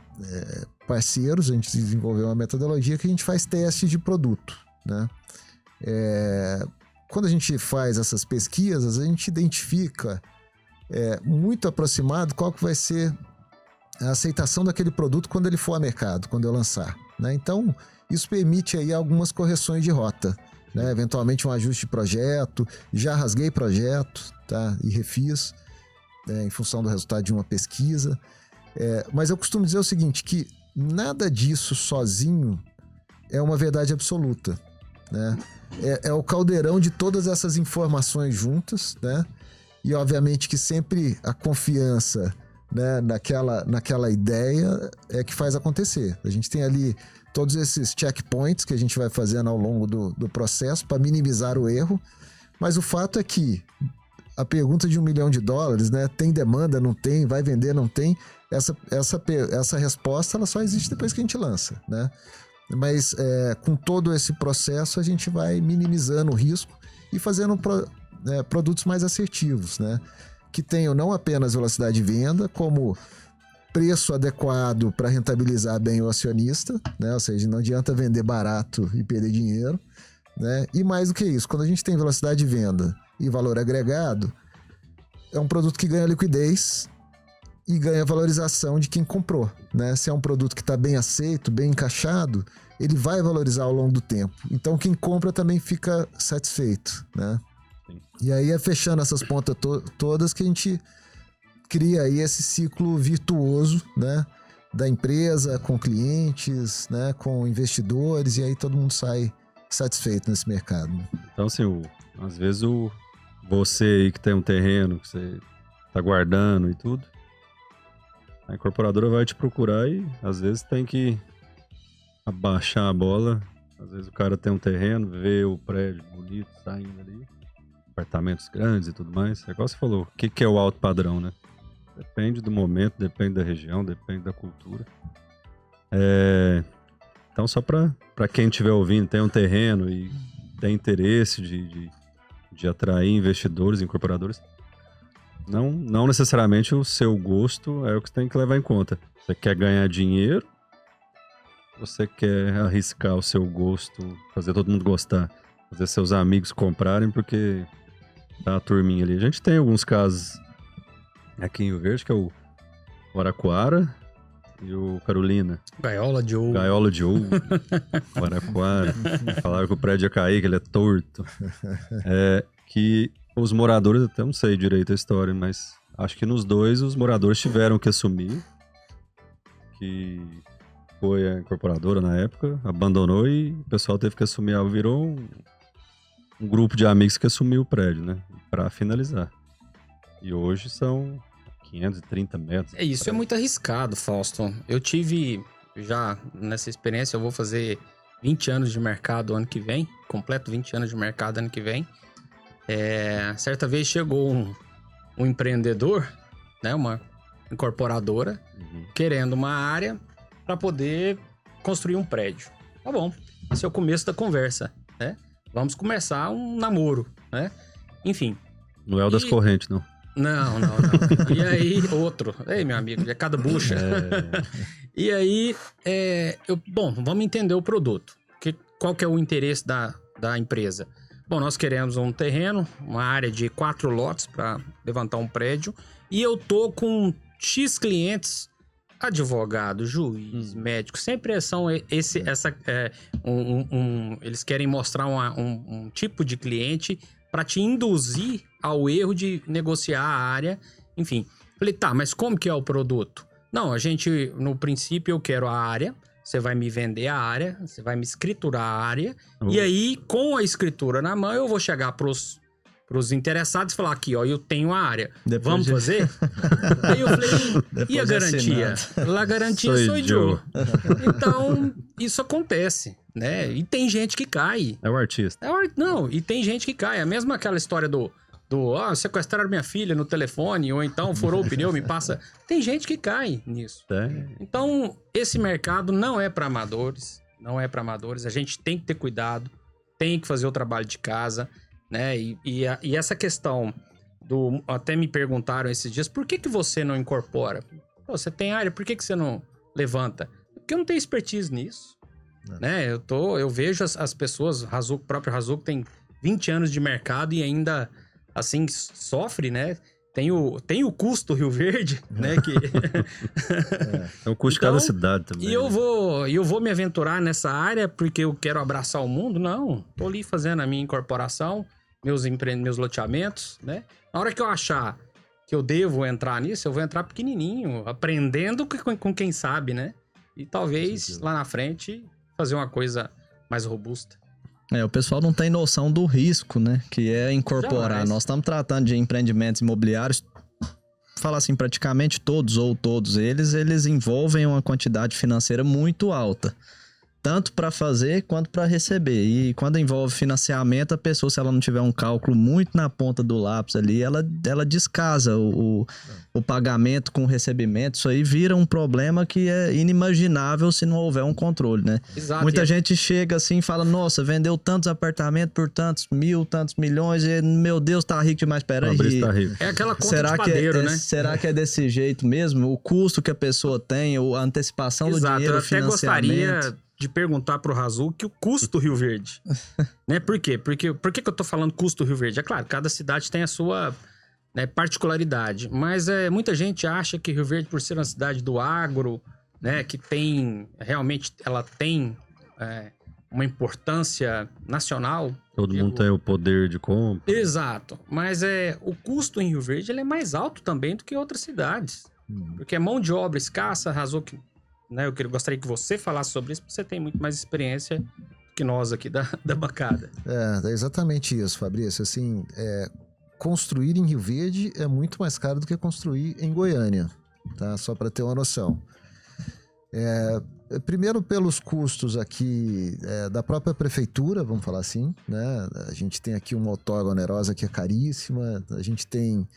parceiros, a gente desenvolveu uma metodologia que a gente faz testes de produto, né? Quando a gente faz essas pesquisas, a gente identifica muito aproximado qual que vai ser a aceitação daquele produto quando ele for a mercado, quando eu lançar, né? Então, isso permite aí algumas correções de rota, né? Eventualmente um ajuste de projeto, já rasguei projeto, tá? E refiz, em função do resultado de uma pesquisa. Mas eu costumo dizer o seguinte, que nada disso sozinho é uma verdade absoluta, né? É o caldeirão de todas essas informações juntas, né? E obviamente que sempre a confiança, né, naquela ideia é que faz acontecer. A gente tem ali todos esses checkpoints que a gente vai fazendo ao longo do processo para minimizar o erro, mas o fato é que a pergunta de $1 milhão, né, tem demanda, não tem, vai vender, não tem, essa resposta ela só existe depois que a gente lança, né? Mas com todo esse processo a gente vai minimizando o risco e fazendo produtos mais assertivos, né? Que tenham não apenas velocidade de venda, como preço adequado para rentabilizar bem o acionista, né? Ou seja, não adianta vender barato e perder dinheiro, né? E mais do que isso, quando a gente tem velocidade de venda e valor agregado, é um produto que ganha liquidez e ganha valorização de quem comprou, né? Se é um produto que está bem aceito, bem encaixado, ele vai valorizar ao longo do tempo. Então quem compra também fica satisfeito, né? E aí é fechando essas pontas todas que a gente cria aí esse ciclo virtuoso, né, da empresa com clientes, né, com investidores, e aí todo mundo sai satisfeito nesse mercado. Então, assim, às vezes você aí que tem um terreno que você tá guardando e tudo, a incorporadora vai te procurar e às vezes tem que abaixar a bola. Às vezes o cara tem um terreno, vê o prédio bonito saindo ali, apartamentos grandes e tudo mais. É igual você falou, o que é o alto padrão, né? Depende do momento, depende da região, depende da cultura. Então, só para quem estiver ouvindo, tem um terreno e tem interesse de atrair investidores, incorporadores, Não necessariamente o seu gosto é o que você tem que levar em conta. Você quer ganhar dinheiro? Você quer arriscar o seu gosto, fazer todo mundo gostar, fazer seus amigos comprarem porque tá a turminha ali. A gente tem alguns casos aqui em Rio Verde, que é o Araquara e o Carolina. Gaiola de ouro. Gaiola de ouro. O Araquara. Falaram que o prédio ia cair, que ele é torto. Que os moradores, até não sei direito a história, mas acho que nos dois os moradores tiveram que assumir, que foi a incorporadora na época, abandonou e o pessoal teve que assumir. Virou um grupo de amigos que assumiu o prédio, né? Pra finalizar. E hoje são 530 metros. Isso é muito arriscado, Fausto. Eu tive já nessa experiência, eu vou fazer 20 anos de mercado ano que vem, completo 20 anos de mercado ano que vem. Certa vez chegou um empreendedor, né, uma incorporadora, querendo uma área para poder construir um prédio. Tá bom, esse é o começo da conversa, né? Vamos começar um namoro, né? Enfim. Não é o das correntes, não. Não. E aí, outro. Ei, meu amigo, é cada bucha. E aí, vamos entender o produto. Qual que é o interesse da empresa? Bom, nós queremos um terreno, uma área de 4 lotes para levantar um prédio. E eu tô com X clientes, advogado, juiz, médico. Sempre são eles querem mostrar um tipo de cliente para te induzir ao erro de negociar a área. Enfim, falei, tá, mas como que é o produto? Não, no princípio eu quero a área, você vai me vender a área, você vai me escriturar a área, e aí com a escritura na mão eu vou chegar pros interessados e falar aqui, ó, eu tenho a área, vamos fazer? Aí eu falei, e a garantia? A garantia sou eu. Então, isso acontece, né? E tem gente que cai. É o artista. Não, e tem gente que cai. É mesmo aquela história do sequestraram minha filha no telefone, ou então furou o pneu, me passa. Tem gente que cai nisso. Então, esse mercado não é para amadores, a gente tem que ter cuidado, tem que fazer o trabalho de casa, né? E essa questão até me perguntaram esses dias, por que você não incorpora? Pô, você tem área, por que você não levanta? Porque eu não tenho expertise nisso, né? Eu vejo as pessoas, o próprio Razuco tem 20 anos de mercado e ainda assim sofre, né? Tem o custo Rio Verde, né? Que... É o custo de cada cidade também. E eu vou me aventurar nessa área porque eu quero abraçar o mundo? Não. Tô ali fazendo a minha incorporação, meus loteamentos, né? Na hora que eu achar que eu devo entrar nisso, eu vou entrar pequenininho, aprendendo com quem sabe, né? E talvez lá na frente fazer uma coisa mais robusta. O pessoal não tem noção do risco, né? Que é incorporar. Jamais. Nós estamos tratando de empreendimentos imobiliários. Fala assim, praticamente todos ou todos eles envolvem uma quantidade financeira muito alta. Tanto para fazer quanto para receber. E quando envolve financiamento, a pessoa, se ela não tiver um cálculo muito na ponta do lápis ali, ela descasa o pagamento com o recebimento. Isso aí vira um problema que é inimaginável se não houver um controle, né? Exato. Muita gente chega assim e fala, nossa, vendeu tantos apartamentos por tantos milhões, e meu Deus, tá rico demais. Peraí. Tá rico. É aquela conta de padeiro, né? Será que é desse jeito mesmo? O custo que a pessoa tem, a antecipação do dinheiro, o financiamento... Eu até gostaria de perguntar pro Razuco o custo Rio Verde. Né? Por quê? Por que eu tô falando custo Rio Verde? É claro, cada cidade tem a sua, né, particularidade. Mas muita gente acha que Rio Verde, por ser uma cidade do agro, né, que tem... Realmente, ela tem uma importância nacional. Todo mundo tem o poder de compra. Exato. Mas o custo em Rio Verde ele é mais alto também do que outras cidades. Porque é mão de obra escassa, Razuco... Né, eu gostaria que você falasse sobre isso, porque você tem muito mais experiência que nós aqui da bancada. É exatamente isso, Fabrício. Assim, construir em Rio Verde é muito mais caro do que construir em Goiânia, tá? Só para ter uma noção. Primeiro pelos custos aqui da própria prefeitura, vamos falar assim, né? A gente tem aqui uma outorga onerosa que é caríssima, a gente tem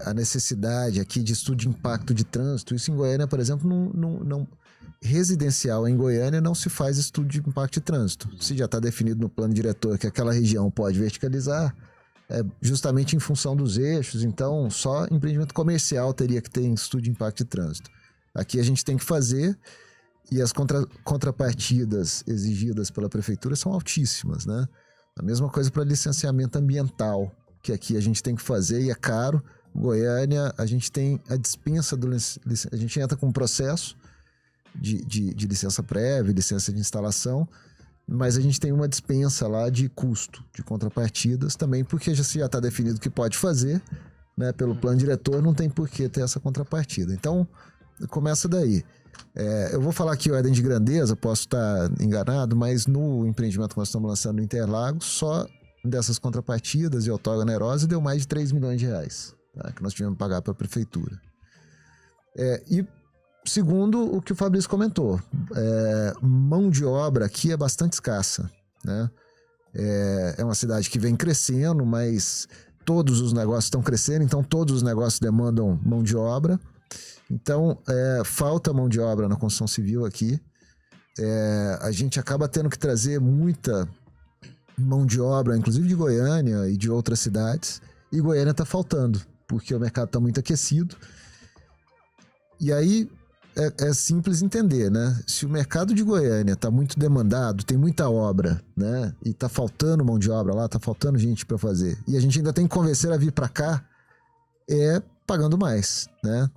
a necessidade aqui de estudo de impacto de trânsito. Isso em Goiânia, por exemplo, não residencial em Goiânia não se faz estudo de impacto de trânsito. Se já está definido no plano diretor que aquela região pode verticalizar, justamente em função dos eixos. Então, só empreendimento comercial teria que ter estudo de impacto de trânsito. Aqui a gente tem que fazer, e as contrapartidas exigidas pela prefeitura são altíssimas, né? A mesma coisa para licenciamento ambiental, que aqui a gente tem que fazer e é caro. Goiânia, a gente tem a dispensa a gente entra com um processo de licença prévia, licença de instalação, mas a gente tem uma dispensa lá de custo, de contrapartidas também, porque já está definido o que pode fazer, né? Pelo plano diretor, não tem por que ter essa contrapartida. Então, começa daí. Eu vou falar aqui ordem de grandeza, posso estar enganado, mas no empreendimento que nós estamos lançando no Interlagos, só dessas contrapartidas e outorga onerosa deu mais de 3 milhões de reais, tá? Que nós tivemos que pagar para a prefeitura. E segundo o que o Fabrício comentou, mão de obra aqui é bastante escassa, né? É uma cidade que vem crescendo, mas todos os negócios estão crescendo, então todos os negócios demandam mão de obra. Então, falta mão de obra na construção civil aqui. A gente acaba tendo que trazer muita mão de obra, inclusive de Goiânia e de outras cidades. E Goiânia está faltando, porque o mercado está muito aquecido. E aí, é simples entender, né? Se o mercado de Goiânia está muito demandado, tem muita obra, né? E está faltando mão de obra lá, está faltando gente para fazer. E a gente ainda tem que convencer a vir para cá, pagando mais, né?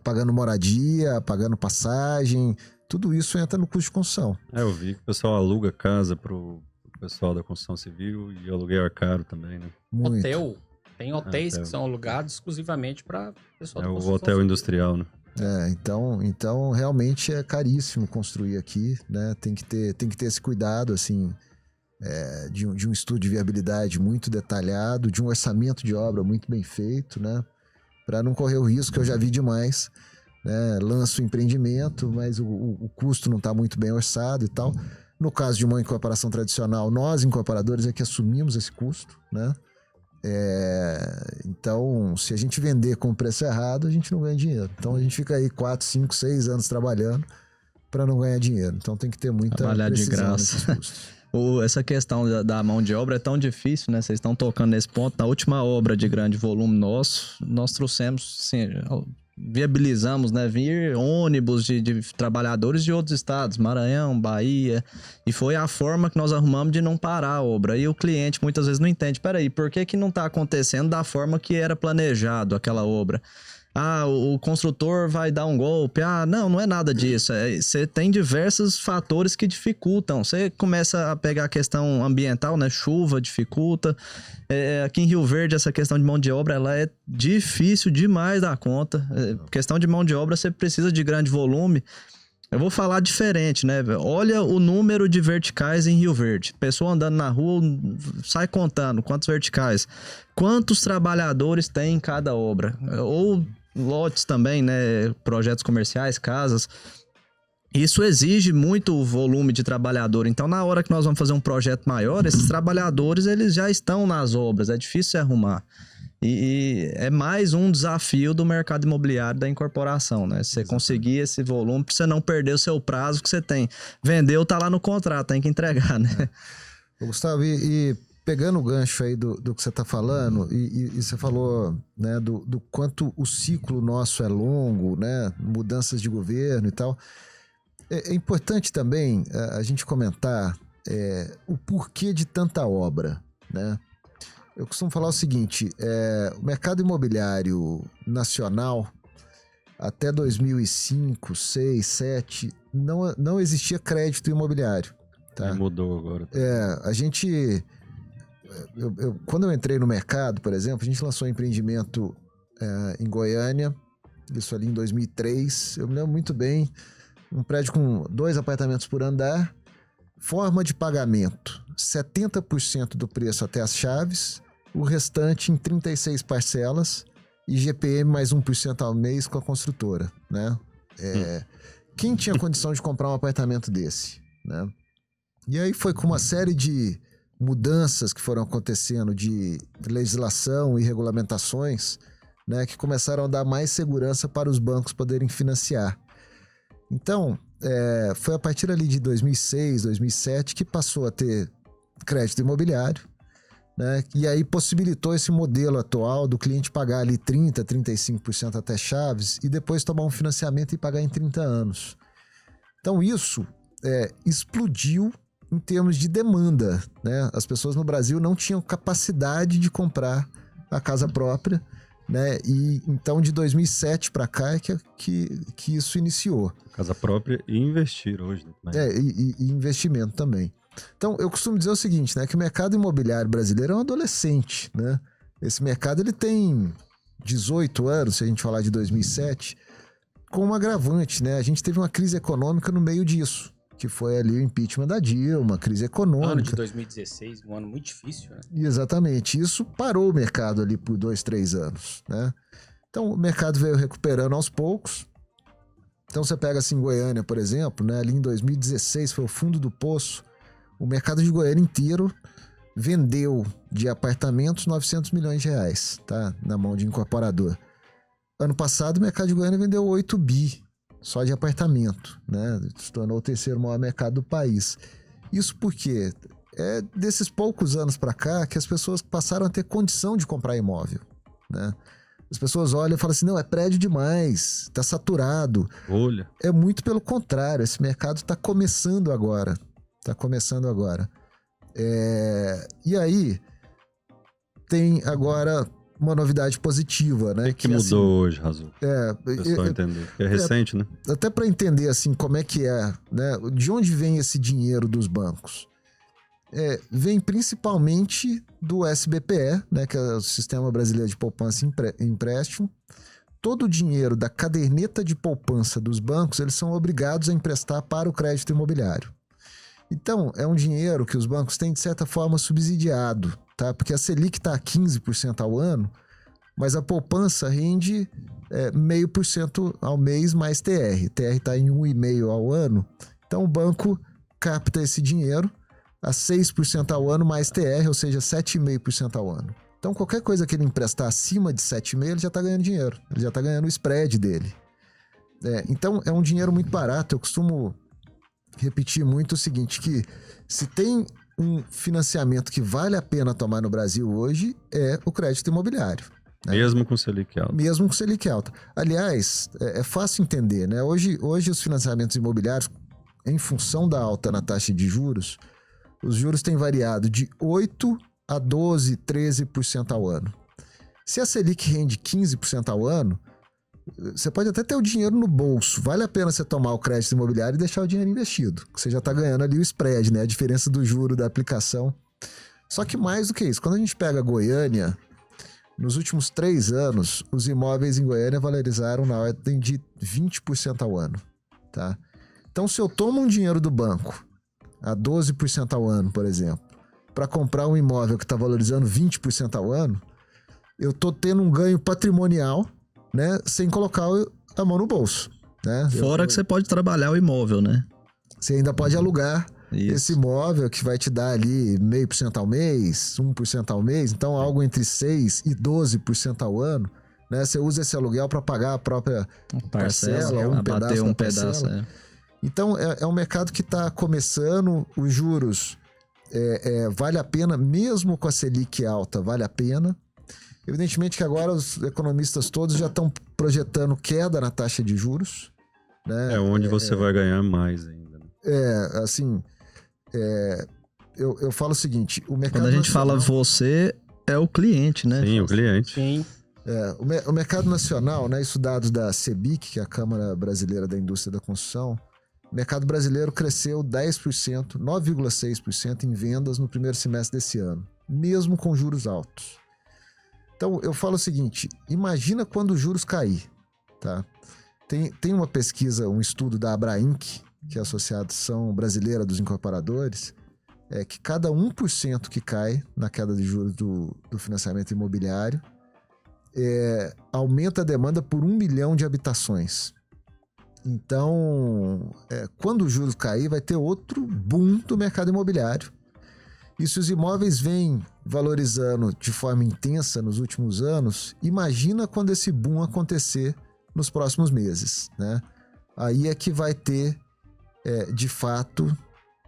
Pagando moradia, pagando passagem, tudo isso entra no custo de construção. Eu vi que o pessoal aluga casa pro pessoal da construção civil e aluguel é caro também, né? Muito. Hotel. Tem hotéis que são alugados exclusivamente para pessoal da construção o hotel civil. industrial, né? Então realmente é caríssimo construir aqui, né? Tem que ter esse cuidado, assim, de um estudo de viabilidade muito detalhado, de um orçamento de obra muito bem feito, né? Para não correr o risco, que eu já vi demais, né? Lanço o empreendimento, mas o custo não está muito bem orçado e tal. No caso de uma incorporação tradicional, nós, incorporadores, é que assumimos esse custo, né? Então, se a gente vender com o preço errado, a gente não ganha dinheiro. Então, a gente fica aí 4, 5, 6 anos trabalhando para não ganhar dinheiro. Então, tem que ter muita trabalhar de precisão graça. nesses custos. Essa questão da mão de obra é tão difícil, né? Vocês estão tocando nesse ponto. Na última obra de grande volume nós trouxemos, assim, viabilizamos, né? Vir ônibus de trabalhadores de outros estados, Maranhão, Bahia, e foi a forma que nós arrumamos de não parar a obra. E o cliente muitas vezes não entende, peraí, por que não está acontecendo da forma que era planejado aquela obra? O construtor vai dar um golpe. Não é nada disso. Você tem diversos fatores que dificultam. Você começa a pegar a questão ambiental, né? Chuva dificulta. Aqui em Rio Verde, essa questão de mão de obra, ela é difícil demais da conta. Questão de mão de obra, você precisa de grande volume. Eu vou falar diferente, né? Olha o número de verticais em Rio Verde. Pessoa andando na rua, sai contando quantos verticais. Quantos trabalhadores tem em cada obra. Ou lotes também, né? Projetos comerciais, casas. Isso exige muito volume de trabalhador. Então, na hora que nós vamos fazer um projeto maior, esses trabalhadores, eles já estão nas obras. É difícil se arrumar. E é mais um desafio do mercado imobiliário da incorporação, né? Você conseguir esse volume para você não perder o seu prazo que você tem. Vendeu, tá lá no contrato, tem que entregar, né? Gustavo, e pegando o gancho aí do que você está falando, e você falou, né, do quanto o ciclo nosso é longo, né? Mudanças de governo e tal. É importante também a gente comentar o porquê de tanta obra, né? Eu costumo falar o seguinte, o mercado imobiliário nacional, até 2005, 2006, 2007, não existia crédito imobiliário. Tá? Mudou agora. A gente... quando eu entrei no mercado, por exemplo, a gente lançou um empreendimento em Goiânia, isso ali em 2003, eu me lembro muito bem, um prédio com 2 apartamentos por andar, forma de pagamento, 70% do preço até as chaves, o restante em 36 parcelas e GPM mais 1% ao mês com a construtora, né? Quem tinha condição de comprar um apartamento desse, né? E aí foi com uma série de mudanças que foram acontecendo de legislação e regulamentações, né, que começaram a dar mais segurança para os bancos poderem financiar. Então, foi a partir ali de 2006, 2007 que passou a ter crédito imobiliário, né? E aí possibilitou esse modelo atual do cliente pagar ali 30%, 35% até chaves e depois tomar um financiamento e pagar em 30 anos. Então isso explodiu em termos de demanda, né? As pessoas no Brasil não tinham capacidade de comprar a casa própria, né? E então de 2007 para cá é que isso iniciou. Casa própria e investir hoje, né? E investimento também. Então eu costumo dizer o seguinte, né? Que o mercado imobiliário brasileiro é um adolescente, né? Esse mercado ele tem 18 anos, se a gente falar de 2007, com um agravante, né? A gente teve uma crise econômica no meio disso, que foi ali o impeachment da Dilma, crise econômica. Ano de 2016, um ano muito difícil, né? Exatamente. Isso parou o mercado ali por 2, 3 anos, né? Então o mercado veio recuperando aos poucos. Então você pega assim Goiânia, por exemplo, né? Ali em 2016 foi o fundo do poço. O mercado de Goiânia inteiro vendeu de apartamentos 900 milhões de reais, tá? Na mão de incorporador. Ano passado o mercado de Goiânia vendeu 8 bi só de apartamento, né? Se tornou o terceiro maior mercado do país. Isso porque é desses poucos anos para cá que as pessoas passaram a ter condição de comprar imóvel, né? As pessoas olham e falam assim, não, é prédio demais, tá saturado. Olha. É muito pelo contrário, esse mercado está começando agora. E aí, tem agora uma novidade positiva, né? O que mudou assim, hoje, Razu? O pessoal entender. É recente, né? Até para entender assim como é que é, né? De onde vem esse dinheiro dos bancos? Vem principalmente do SBPE, né? Que é o Sistema Brasileiro de Poupança e Empréstimo. Todo o dinheiro da caderneta de poupança dos bancos, eles são obrigados a emprestar para o crédito imobiliário. Então, é um dinheiro que os bancos têm, de certa forma, subsidiado, tá? Porque a Selic está a 15% ao ano, mas a poupança rende 0,5% ao mês mais TR. TR está em 1,5% ao ano. Então, o banco capta esse dinheiro a 6% ao ano mais TR, ou seja, 7,5% ao ano. Então, qualquer coisa que ele emprestar acima de 7,5%, ele já está ganhando dinheiro. Ele já está ganhando o spread dele. Então, é um dinheiro muito barato. Eu costumo repetir muito o seguinte, que se tem um financiamento que vale a pena tomar no Brasil hoje, é o crédito imobiliário. Né? Mesmo com Selic alta. Mesmo com Selic alta. Aliás, é fácil entender, né? Hoje os financiamentos imobiliários, em função da alta na taxa de juros, os juros têm variado de 8% a 12%, 13% ao ano. Se a Selic rende 15% ao ano, você pode até ter o dinheiro no bolso. Vale a pena você tomar o crédito imobiliário e deixar o dinheiro investido. Você já está ganhando ali o spread, né? A diferença do juro da aplicação. Só que mais do que isso, quando a gente pega Goiânia, nos últimos 3 anos, os imóveis em Goiânia valorizaram na ordem de 20% ao ano, tá? Então, se eu tomo um dinheiro do banco a 12% ao ano, por exemplo, para comprar um imóvel que está valorizando 20% ao ano, eu estou tendo um ganho patrimonial, né, sem colocar a mão no bolso, né? Fora que você pode trabalhar o imóvel, né? Você ainda pode alugar esse imóvel que vai te dar ali 0,5% ao mês, 1% ao mês, então algo entre 6% e 12% ao ano, né? Você usa esse aluguel para pagar a própria parcela, um pedaço da parcela. Então é um mercado que está começando, os juros vale a pena, mesmo com a Selic alta, vale a pena. Evidentemente que agora os economistas todos já estão projetando queda na taxa de juros, né? É onde você vai ganhar mais ainda. Né? Eu falo o seguinte, o mercado Quando a gente nacional, fala você, é o cliente, né? Sim, o cliente. Sim. O mercado nacional, né, isso dados da CEBIC, que é a Câmara Brasileira da Indústria da Construção, o mercado brasileiro cresceu 10%, 9,6% em vendas no primeiro semestre desse ano, mesmo com juros altos. Então, eu falo o seguinte, imagina quando os juros cair, tá? Tem uma pesquisa, um estudo da Abrainc, que é a Associação Brasileira dos Incorporadores, que cada 1% que cai na queda de juros do financiamento imobiliário aumenta a demanda por 1 milhão de habitações. Então, quando os juros cair, vai ter outro boom do mercado imobiliário. E se os imóveis vêm valorizando de forma intensa nos últimos anos, imagina quando esse boom acontecer nos próximos meses, né? Aí é que vai ter, de fato,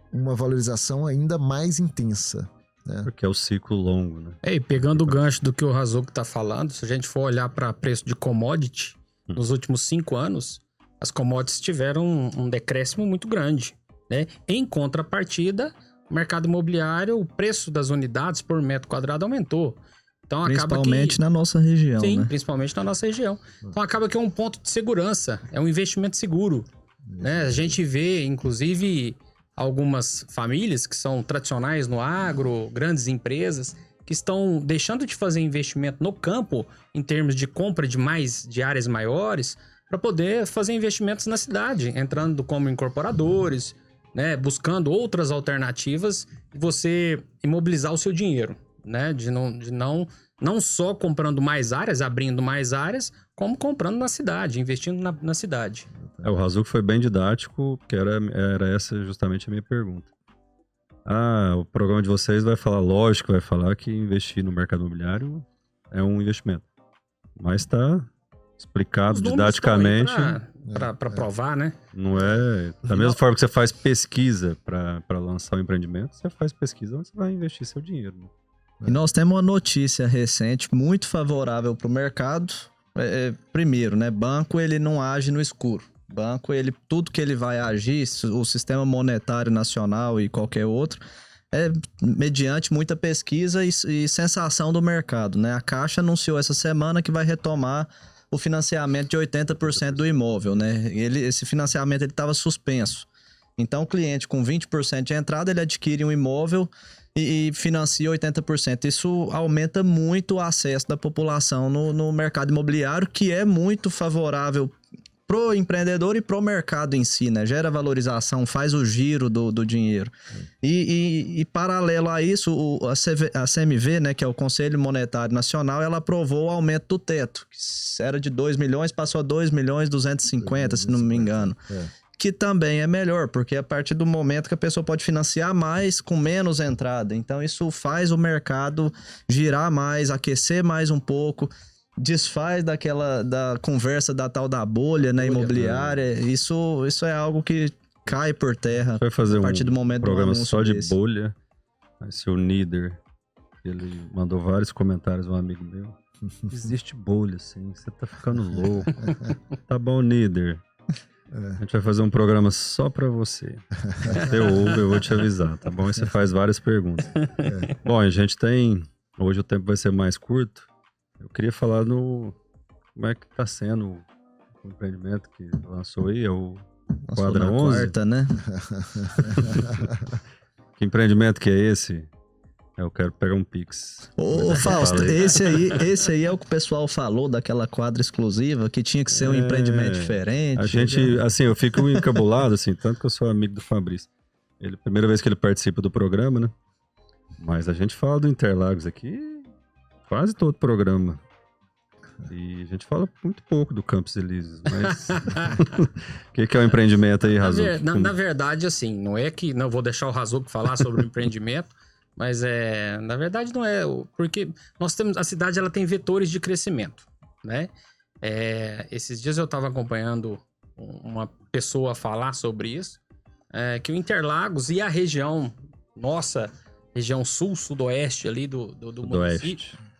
uma valorização ainda mais intensa, né? Porque é o ciclo longo, né? E pegando o gancho do que o Razok tá falando, se a gente for olhar para preço de commodity, nos últimos 5 anos, as commodities tiveram um decréscimo muito grande, né? Em contrapartida, o mercado imobiliário, o preço das unidades por metro quadrado aumentou. Então, Principalmente na nossa região, sim, né? principalmente na nossa região. Então acaba que é um ponto de segurança, é um investimento seguro, né? A gente vê, inclusive, algumas famílias que são tradicionais no agro, grandes empresas, que estão deixando de fazer investimento no campo, em termos de compra de áreas maiores, para poder fazer investimentos na cidade, entrando como incorporadores, né? Buscando outras alternativas de você imobilizar o seu dinheiro, né? De não só comprando mais áreas, abrindo mais áreas, como comprando na cidade, investindo na cidade. O Razok foi bem didático, porque era essa justamente a minha pergunta. O programa de vocês vai falar, lógico, vai falar que investir no mercado imobiliário é um investimento. Mas está explicado didaticamente. Para provar, né? Não é... Da mesma forma que você faz pesquisa para lançar um empreendimento, você faz pesquisa onde você vai investir seu dinheiro. Né? E nós temos uma notícia recente muito favorável para o mercado. Primeiro, né? Banco, ele não age no escuro. Banco, tudo que ele vai agir, o sistema monetário nacional e qualquer outro, é mediante muita pesquisa e sensação do mercado, né? A Caixa anunciou essa semana que vai retomar o financiamento de 80% do imóvel, né? Esse financiamento estava suspenso. Então, o cliente com 20% de entrada, ele adquire um imóvel e financia 80%. Isso aumenta muito o acesso da população no mercado imobiliário, que é muito favorável pro empreendedor e pro mercado em si, né? Gera valorização, faz o giro do dinheiro. E paralelo a isso, a CMV, né, que é o Conselho Monetário Nacional, ela aprovou o aumento do teto, que era de 2 milhões, passou a 2 milhões 250, se não me engano. Que também é melhor, porque é a partir do momento que a pessoa pode financiar mais com menos entrada. Então, isso faz o mercado girar mais, aquecer mais um pouco, desfaz da conversa da tal da bolha, né, imobiliária. Isso é algo que cai por terra vai fazer a partir do momento do programa anúncio só de desse. bolha. Vai ser o Nieder. Ele mandou vários comentários, um amigo meu. Existe bolha, sim. Você tá ficando louco. Tá bom, Nieder. A gente vai fazer um programa só pra você. Você ouve, eu vou te avisar, tá bom? E você faz várias perguntas. Bom, a gente tem... Hoje o tempo vai ser mais curto. Eu queria falar como é que tá sendo o empreendimento que lançou aí, é o Quadra 11. Quarta, né? Que empreendimento que é esse? Eu quero pegar um Pix. Ô Fausto, esse aí é o que o pessoal falou daquela quadra exclusiva, que tinha que ser um empreendimento diferente. A gente, assim, eu fico encabulado, assim, tanto que eu sou amigo do Fabrício. Primeira vez que ele participa do programa, né? Mas a gente fala do Interlagos aqui quase todo programa. E a gente fala muito pouco do Campos Elíseos, mas... O que é o empreendimento aí, Razok? Na verdade, assim, não é que... Não vou deixar o Razok falar sobre o empreendimento, mas na verdade não é... Porque nós temos... A cidade, ela tem vetores de crescimento, né? Esses dias eu estava acompanhando uma pessoa falar sobre isso, que o Interlagos e a região, nossa região sul-sudoeste ali do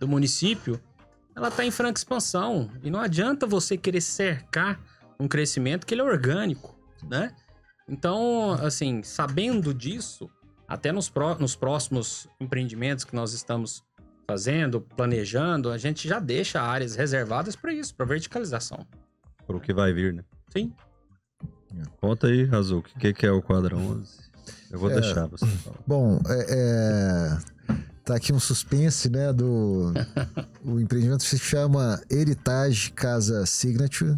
município, ela está em franca expansão. E não adianta você querer cercar um crescimento que ele é orgânico, né? Então, assim, sabendo disso, até nos próximos empreendimentos que nós estamos fazendo, planejando, a gente já deixa áreas reservadas para isso, para verticalização. Para o que vai vir, né? Sim. Conta aí, Razok, o que é o Quadra 11? Eu vou deixar você falar. Bom, tá aqui um suspense, né, o empreendimento se chama Heritage Casa Signature.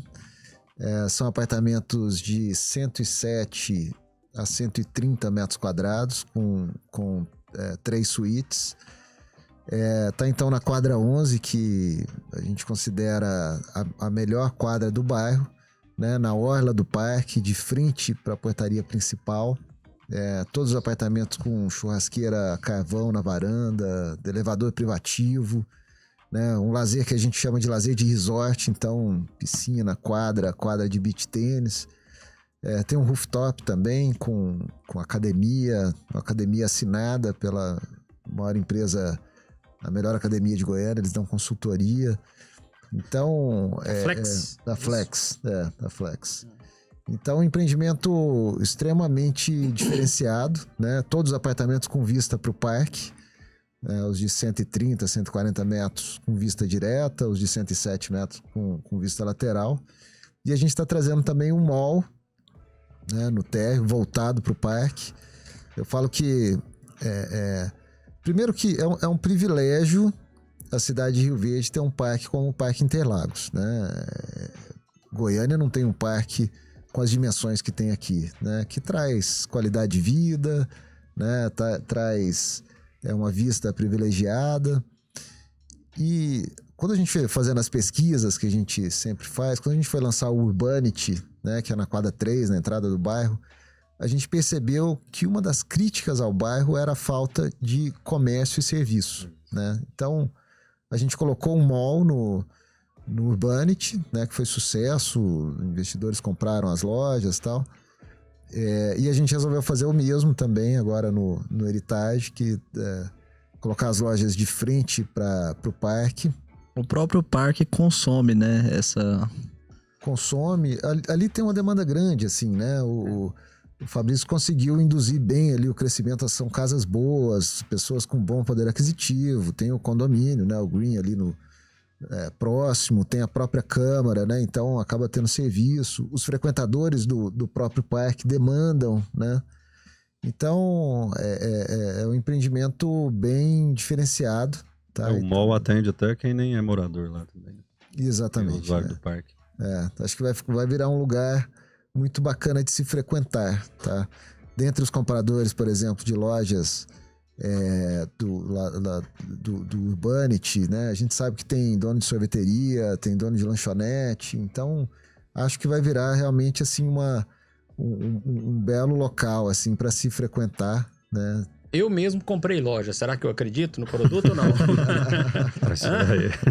São apartamentos de 107 a 130 metros quadrados, com 3 suítes. Tá então na quadra 11, que a gente considera a melhor quadra do bairro, né, na orla do parque, de frente para a portaria principal. Todos os apartamentos com churrasqueira a carvão na varanda, elevador privativo, né? Um lazer que a gente chama de lazer de resort, então piscina, quadra de beach tênis. Tem um rooftop também com academia, uma academia assinada pela maior empresa, a melhor academia de Goiânia, eles dão consultoria. Então... Da Flex. Da Flex. Então, um empreendimento extremamente diferenciado, né? Todos os apartamentos com vista para o parque, os de 130, 140 metros com vista direta, os de 107 metros com vista lateral. E a gente está trazendo também um mall, né, no térreo, voltado para o parque. Eu falo que, primeiro que é um privilégio a cidade de Rio Verde ter um parque como o Parque Interlagos, né? Goiânia não tem um parque com as dimensões que tem aqui, né? Que traz qualidade de vida, né? Traz uma vista privilegiada. E quando a gente foi fazendo as pesquisas que a gente sempre faz, quando a gente foi lançar o Urbanity, né, que é na quadra 3, na entrada do bairro, a gente percebeu que uma das críticas ao bairro era a falta de comércio e serviço, né? Então, a gente colocou um mall no Urbanity, né, que foi sucesso, investidores compraram as lojas e tal. E a gente resolveu fazer o mesmo também agora no Heritage, que colocar as lojas de frente para o parque. O próprio parque consome, né? Consome. Ali tem uma demanda grande, assim, né? O Fabrício conseguiu induzir bem ali o crescimento. São casas boas, pessoas com bom poder aquisitivo, tem o condomínio, né? O Green ali próximo, tem a própria Câmara, né? Então acaba tendo serviço. Os frequentadores do próprio parque demandam, né? Então é um empreendimento bem diferenciado. Tá? O mall atende até quem nem é morador lá também. Exatamente. O usuário do parque. Acho que vai virar um lugar muito bacana de se frequentar, tá? Dentre os compradores, por exemplo, de lojas do Urbanity, né? A gente sabe que tem dono de sorveteria, tem dono de lanchonete, então acho que vai virar realmente assim um belo local assim para se frequentar, né? Eu mesmo comprei loja. Será que eu acredito no produto ou não?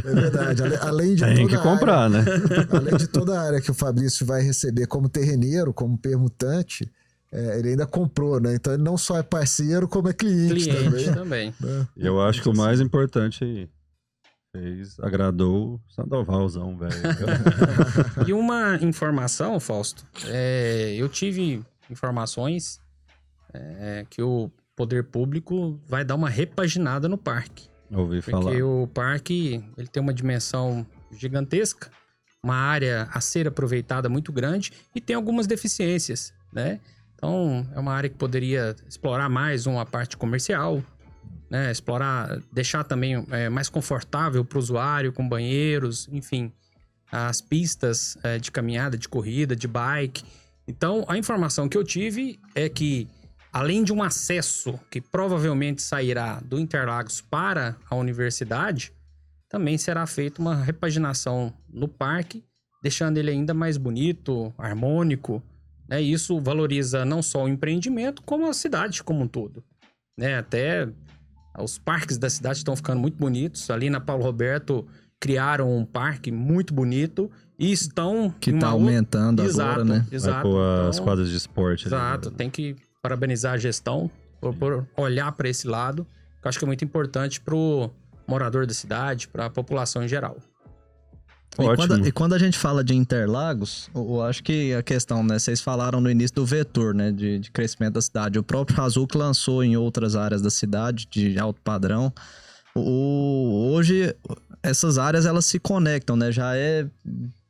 É verdade. Além de tem que comprar, né? Além de toda a área que o Fabrício vai receber como terreneiro, como permutante, ele ainda comprou, né? Então ele não só é parceiro, como é cliente também. E eu acho que o mais importante agradou o Sandovalzão, velho. E uma informação, Fausto, eu tive informações que o poder público vai dar uma repaginada no parque. Ouvi falar. Porque o parque ele tem uma dimensão gigantesca, uma área a ser aproveitada muito grande e tem algumas deficiências, né? Então, é uma área que poderia explorar mais uma parte comercial, né? Deixar também mais confortável para o usuário, com banheiros, enfim, as pistas de caminhada, de corrida, de bike. Então, a informação que eu tive é que além de um acesso que provavelmente sairá do Interlagos para a universidade, também será feita uma repaginação no parque, deixando ele ainda mais bonito, harmônico, né? Isso valoriza não só o empreendimento, como a cidade como um todo, né? Até os parques da cidade estão ficando muito bonitos. Ali na Paulo Roberto criaram um parque muito bonito e estão... Que está aumentando agora, né? Exato. Com as quadras de esporte. Exato, tem que parabenizar a gestão por olhar para esse lado, que eu acho que é muito importante para o morador da cidade, para a população em geral. E quando a gente fala de Interlagos, eu acho que a questão, né? Vocês falaram no início do vetor, né? De crescimento da cidade. O próprio Razul lançou em outras áreas da cidade de alto padrão. Hoje, essas áreas, elas se conectam, né? Já é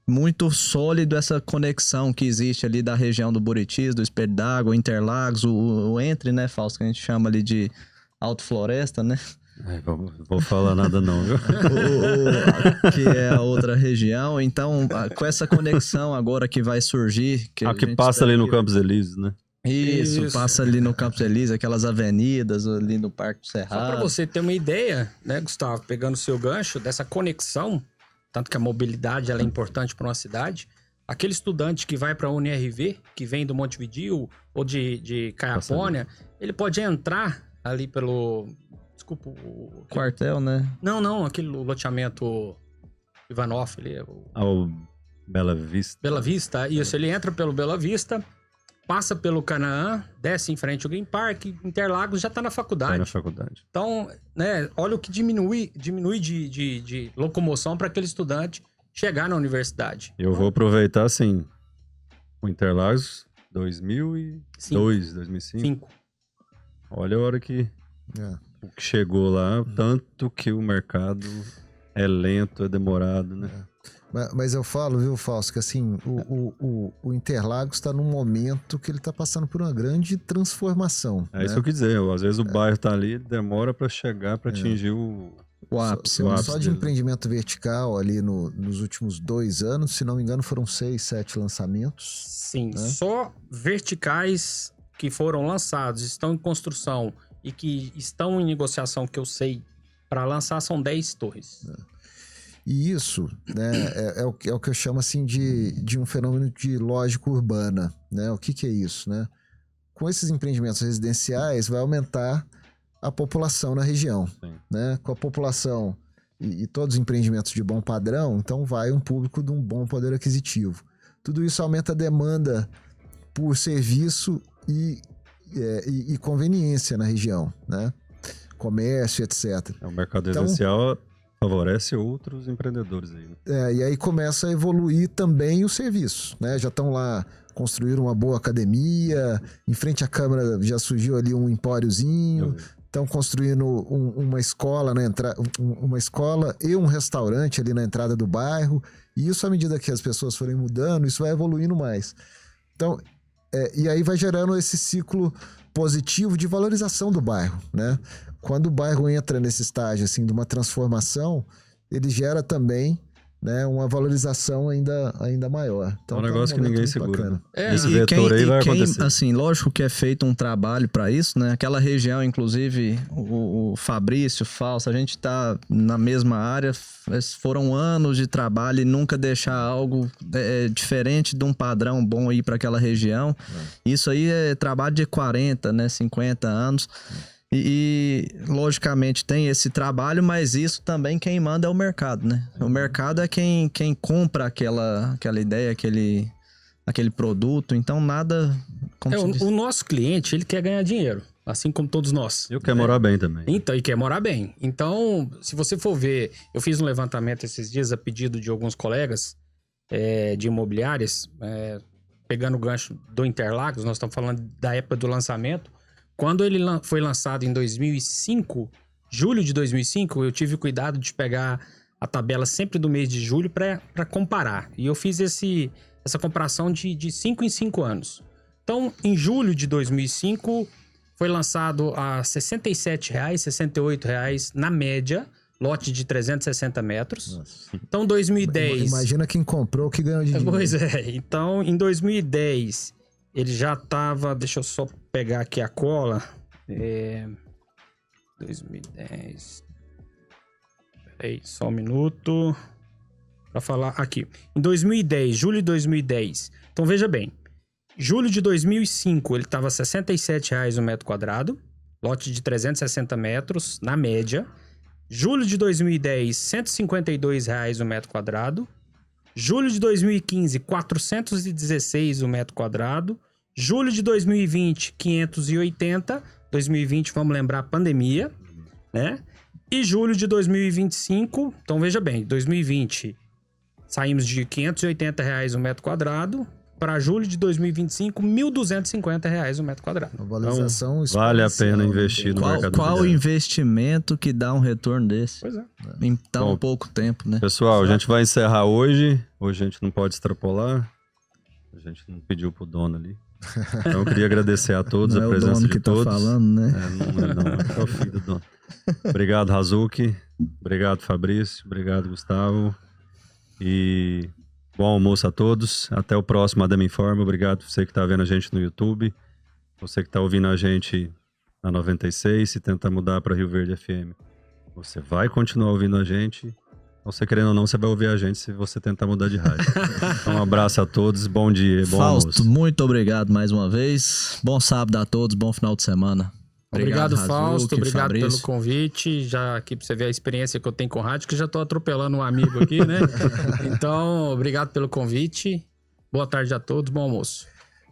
muito sólido essa conexão que existe ali da região do Buritis, do Espelho d'Água, Interlagos, o Entre, né, Fausto, que a gente chama ali de Alto Floresta, né? Vou falar nada não, viu? Que é a outra região. Então, com essa conexão agora que vai surgir... Que passa ali no Campos Elíseos, né? Isso, passa ali no Campos Elíseos, aquelas avenidas ali no Parque do Cerrado. Só para você ter uma ideia, né, Gustavo, pegando o seu gancho, dessa conexão, tanto que a mobilidade ela é importante para uma cidade, aquele estudante que vai para a UniRV, que vem do Montevidéu ou de Caiapônia, ele pode entrar ali pelo... Desculpa, quartel, né? Não, aquele loteamento Ivanov ali. O Bela Vista. Bela Vista, isso. Ele entra pelo Bela Vista, passa pelo Canaã, desce em frente ao Green Park, Interlagos já tá na faculdade. Vai na faculdade. Então, né, olha o que diminui de locomoção para aquele estudante chegar na universidade. Eu vou aproveitar, assim, o Interlagos 2002, 2005. Olha a hora que o que chegou lá, tanto que o mercado é lento, é demorado, né? Mas eu falo, viu, Fausto, que assim, o Interlagos está num momento que ele está passando por uma grande transformação. É isso que eu quis dizer. Às vezes o bairro tá ali, demora para chegar, para atingir o ápice. Só de empreendimento vertical ali nos últimos 2 anos, se não me engano, foram 6, 7 lançamentos. Sim, só verticais que foram lançados, estão em construção e que estão em negociação, que eu sei, para lançar, são 10 torres. E isso, né, é o que eu chamo assim de um fenômeno de lógica urbana, né? O que é isso, né? Com esses empreendimentos residenciais vai aumentar a população na região, né? Com a população e todos os empreendimentos de bom padrão, então vai um público de um bom poder aquisitivo. Tudo isso aumenta a demanda por serviço e conveniência na região, né? Comércio, etc. O mercado residencial favorece outros empreendedores aí. E aí começa a evoluir também os serviços, né? Já estão lá, construíram uma boa academia, em frente à Câmara já surgiu ali um empóriozinho, estão construindo uma escola na uma escola e um restaurante ali na entrada do bairro, e isso à medida que as pessoas forem mudando, isso vai evoluindo mais. Então, e aí vai gerando esse ciclo positivo de valorização do bairro, né? Quando o bairro entra nesse estágio assim, de uma transformação, ele gera também, né, uma valorização ainda maior. Então, é um negócio que ninguém segura. Né? Esse vetor aí vai acontecer. Assim, lógico que é feito um trabalho para isso, né? Aquela região, inclusive, o Fabrício, o Fausto, a gente está na mesma área, foram anos de trabalho e nunca deixar algo diferente de um padrão bom aí para aquela região. Isso aí é trabalho de 40, né, 50 anos. E logicamente tem esse trabalho, mas isso também quem manda é o mercado, né? O mercado é quem compra aquela ideia, aquele produto, então nada... O nosso cliente, ele quer ganhar dinheiro, assim como todos nós. Eu quero morar bem também. Então, e quer morar bem. Então, se você for ver, eu fiz um levantamento esses dias a pedido de alguns colegas de imobiliárias, pegando o gancho do Interlagos, nós estamos falando da época do lançamento. Quando ele foi lançado em 2005, julho de 2005, eu tive cuidado de pegar a tabela sempre do mês de julho para comparar. E eu fiz essa comparação de 5 em 5 anos. Então, em julho de 2005, foi lançado a R$ 67,00, R$ 68,00 na média, lote de 360 metros. Nossa. Então, 2010... Imagina quem comprou que ganhou de dinheiro. Pois é. Então, em 2010... ele já tava... Deixa eu só pegar aqui a cola. 2010... Peraí, só um minuto. Pra falar aqui. Em 2010, julho de 2010. Então, veja bem. Julho de 2005, ele tava R$ 67,00 o metro quadrado. Lote de 360 metros, na média. Julho de 2010, R$ 152,00 o metro quadrado. Julho de 2015, 416 o metro quadrado. Julho de 2020, 580. 2020, vamos lembrar, pandemia, né? E julho de 2025, então veja bem, 2020 saímos de R$ 580,00 o metro quadrado. Para julho de 2025, R$ 1.250,00 o metro quadrado. Uma valorização então, vale a pena investir no mercado. Qual investimento que dá um retorno desse? Pois é. Em tão pouco tempo, né? Pessoal, a gente vai encerrar hoje. Hoje a gente não pode extrapolar. A gente não pediu pro dono ali. Então eu queria agradecer a todos a presença de todos. Tá falando, né? Não, é o filho do dono. Obrigado, Razuki. Obrigado, Fabrício. Obrigado, Gustavo. E bom almoço a todos. Até o próximo Adem Informa. Obrigado você que está vendo a gente no YouTube. Você que está ouvindo a gente na 96. Se tentar mudar para Rio Verde FM, você vai continuar ouvindo a gente. Você querendo ou não, você vai ouvir a gente se você tentar mudar de rádio. Então, um abraço a todos. Bom dia, bom Fausto, almoço. Muito obrigado mais uma vez. Bom sábado a todos. Bom final de semana. Obrigado, Fausto. Razuki, obrigado Fabrício. pelo convite. Já aqui pra você ver a experiência que eu tenho com rádio, que já tô atropelando um amigo aqui, né? Então, obrigado pelo convite. Boa tarde a todos. Bom almoço.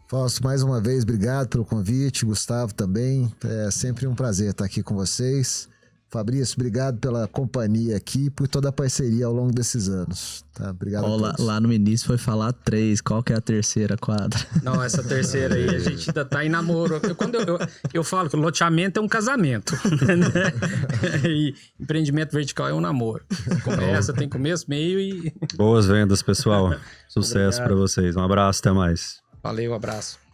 Fausto, mais uma vez, obrigado pelo convite. Gustavo também. É sempre um prazer estar aqui com vocês. Fabrício, obrigado pela companhia aqui e por toda a parceria ao longo desses anos. Tá? Obrigado a todos. Lá no início foi falar 3. Qual que é a terceira quadra? Não, essa terceira aí a gente ainda tá em namoro. Quando eu falo que o loteamento é um casamento. Né? E empreendimento vertical é um namoro. Começa, tem começo, meio e... Boas vendas, pessoal. Sucesso para vocês. Um abraço, até mais. Valeu, abraço.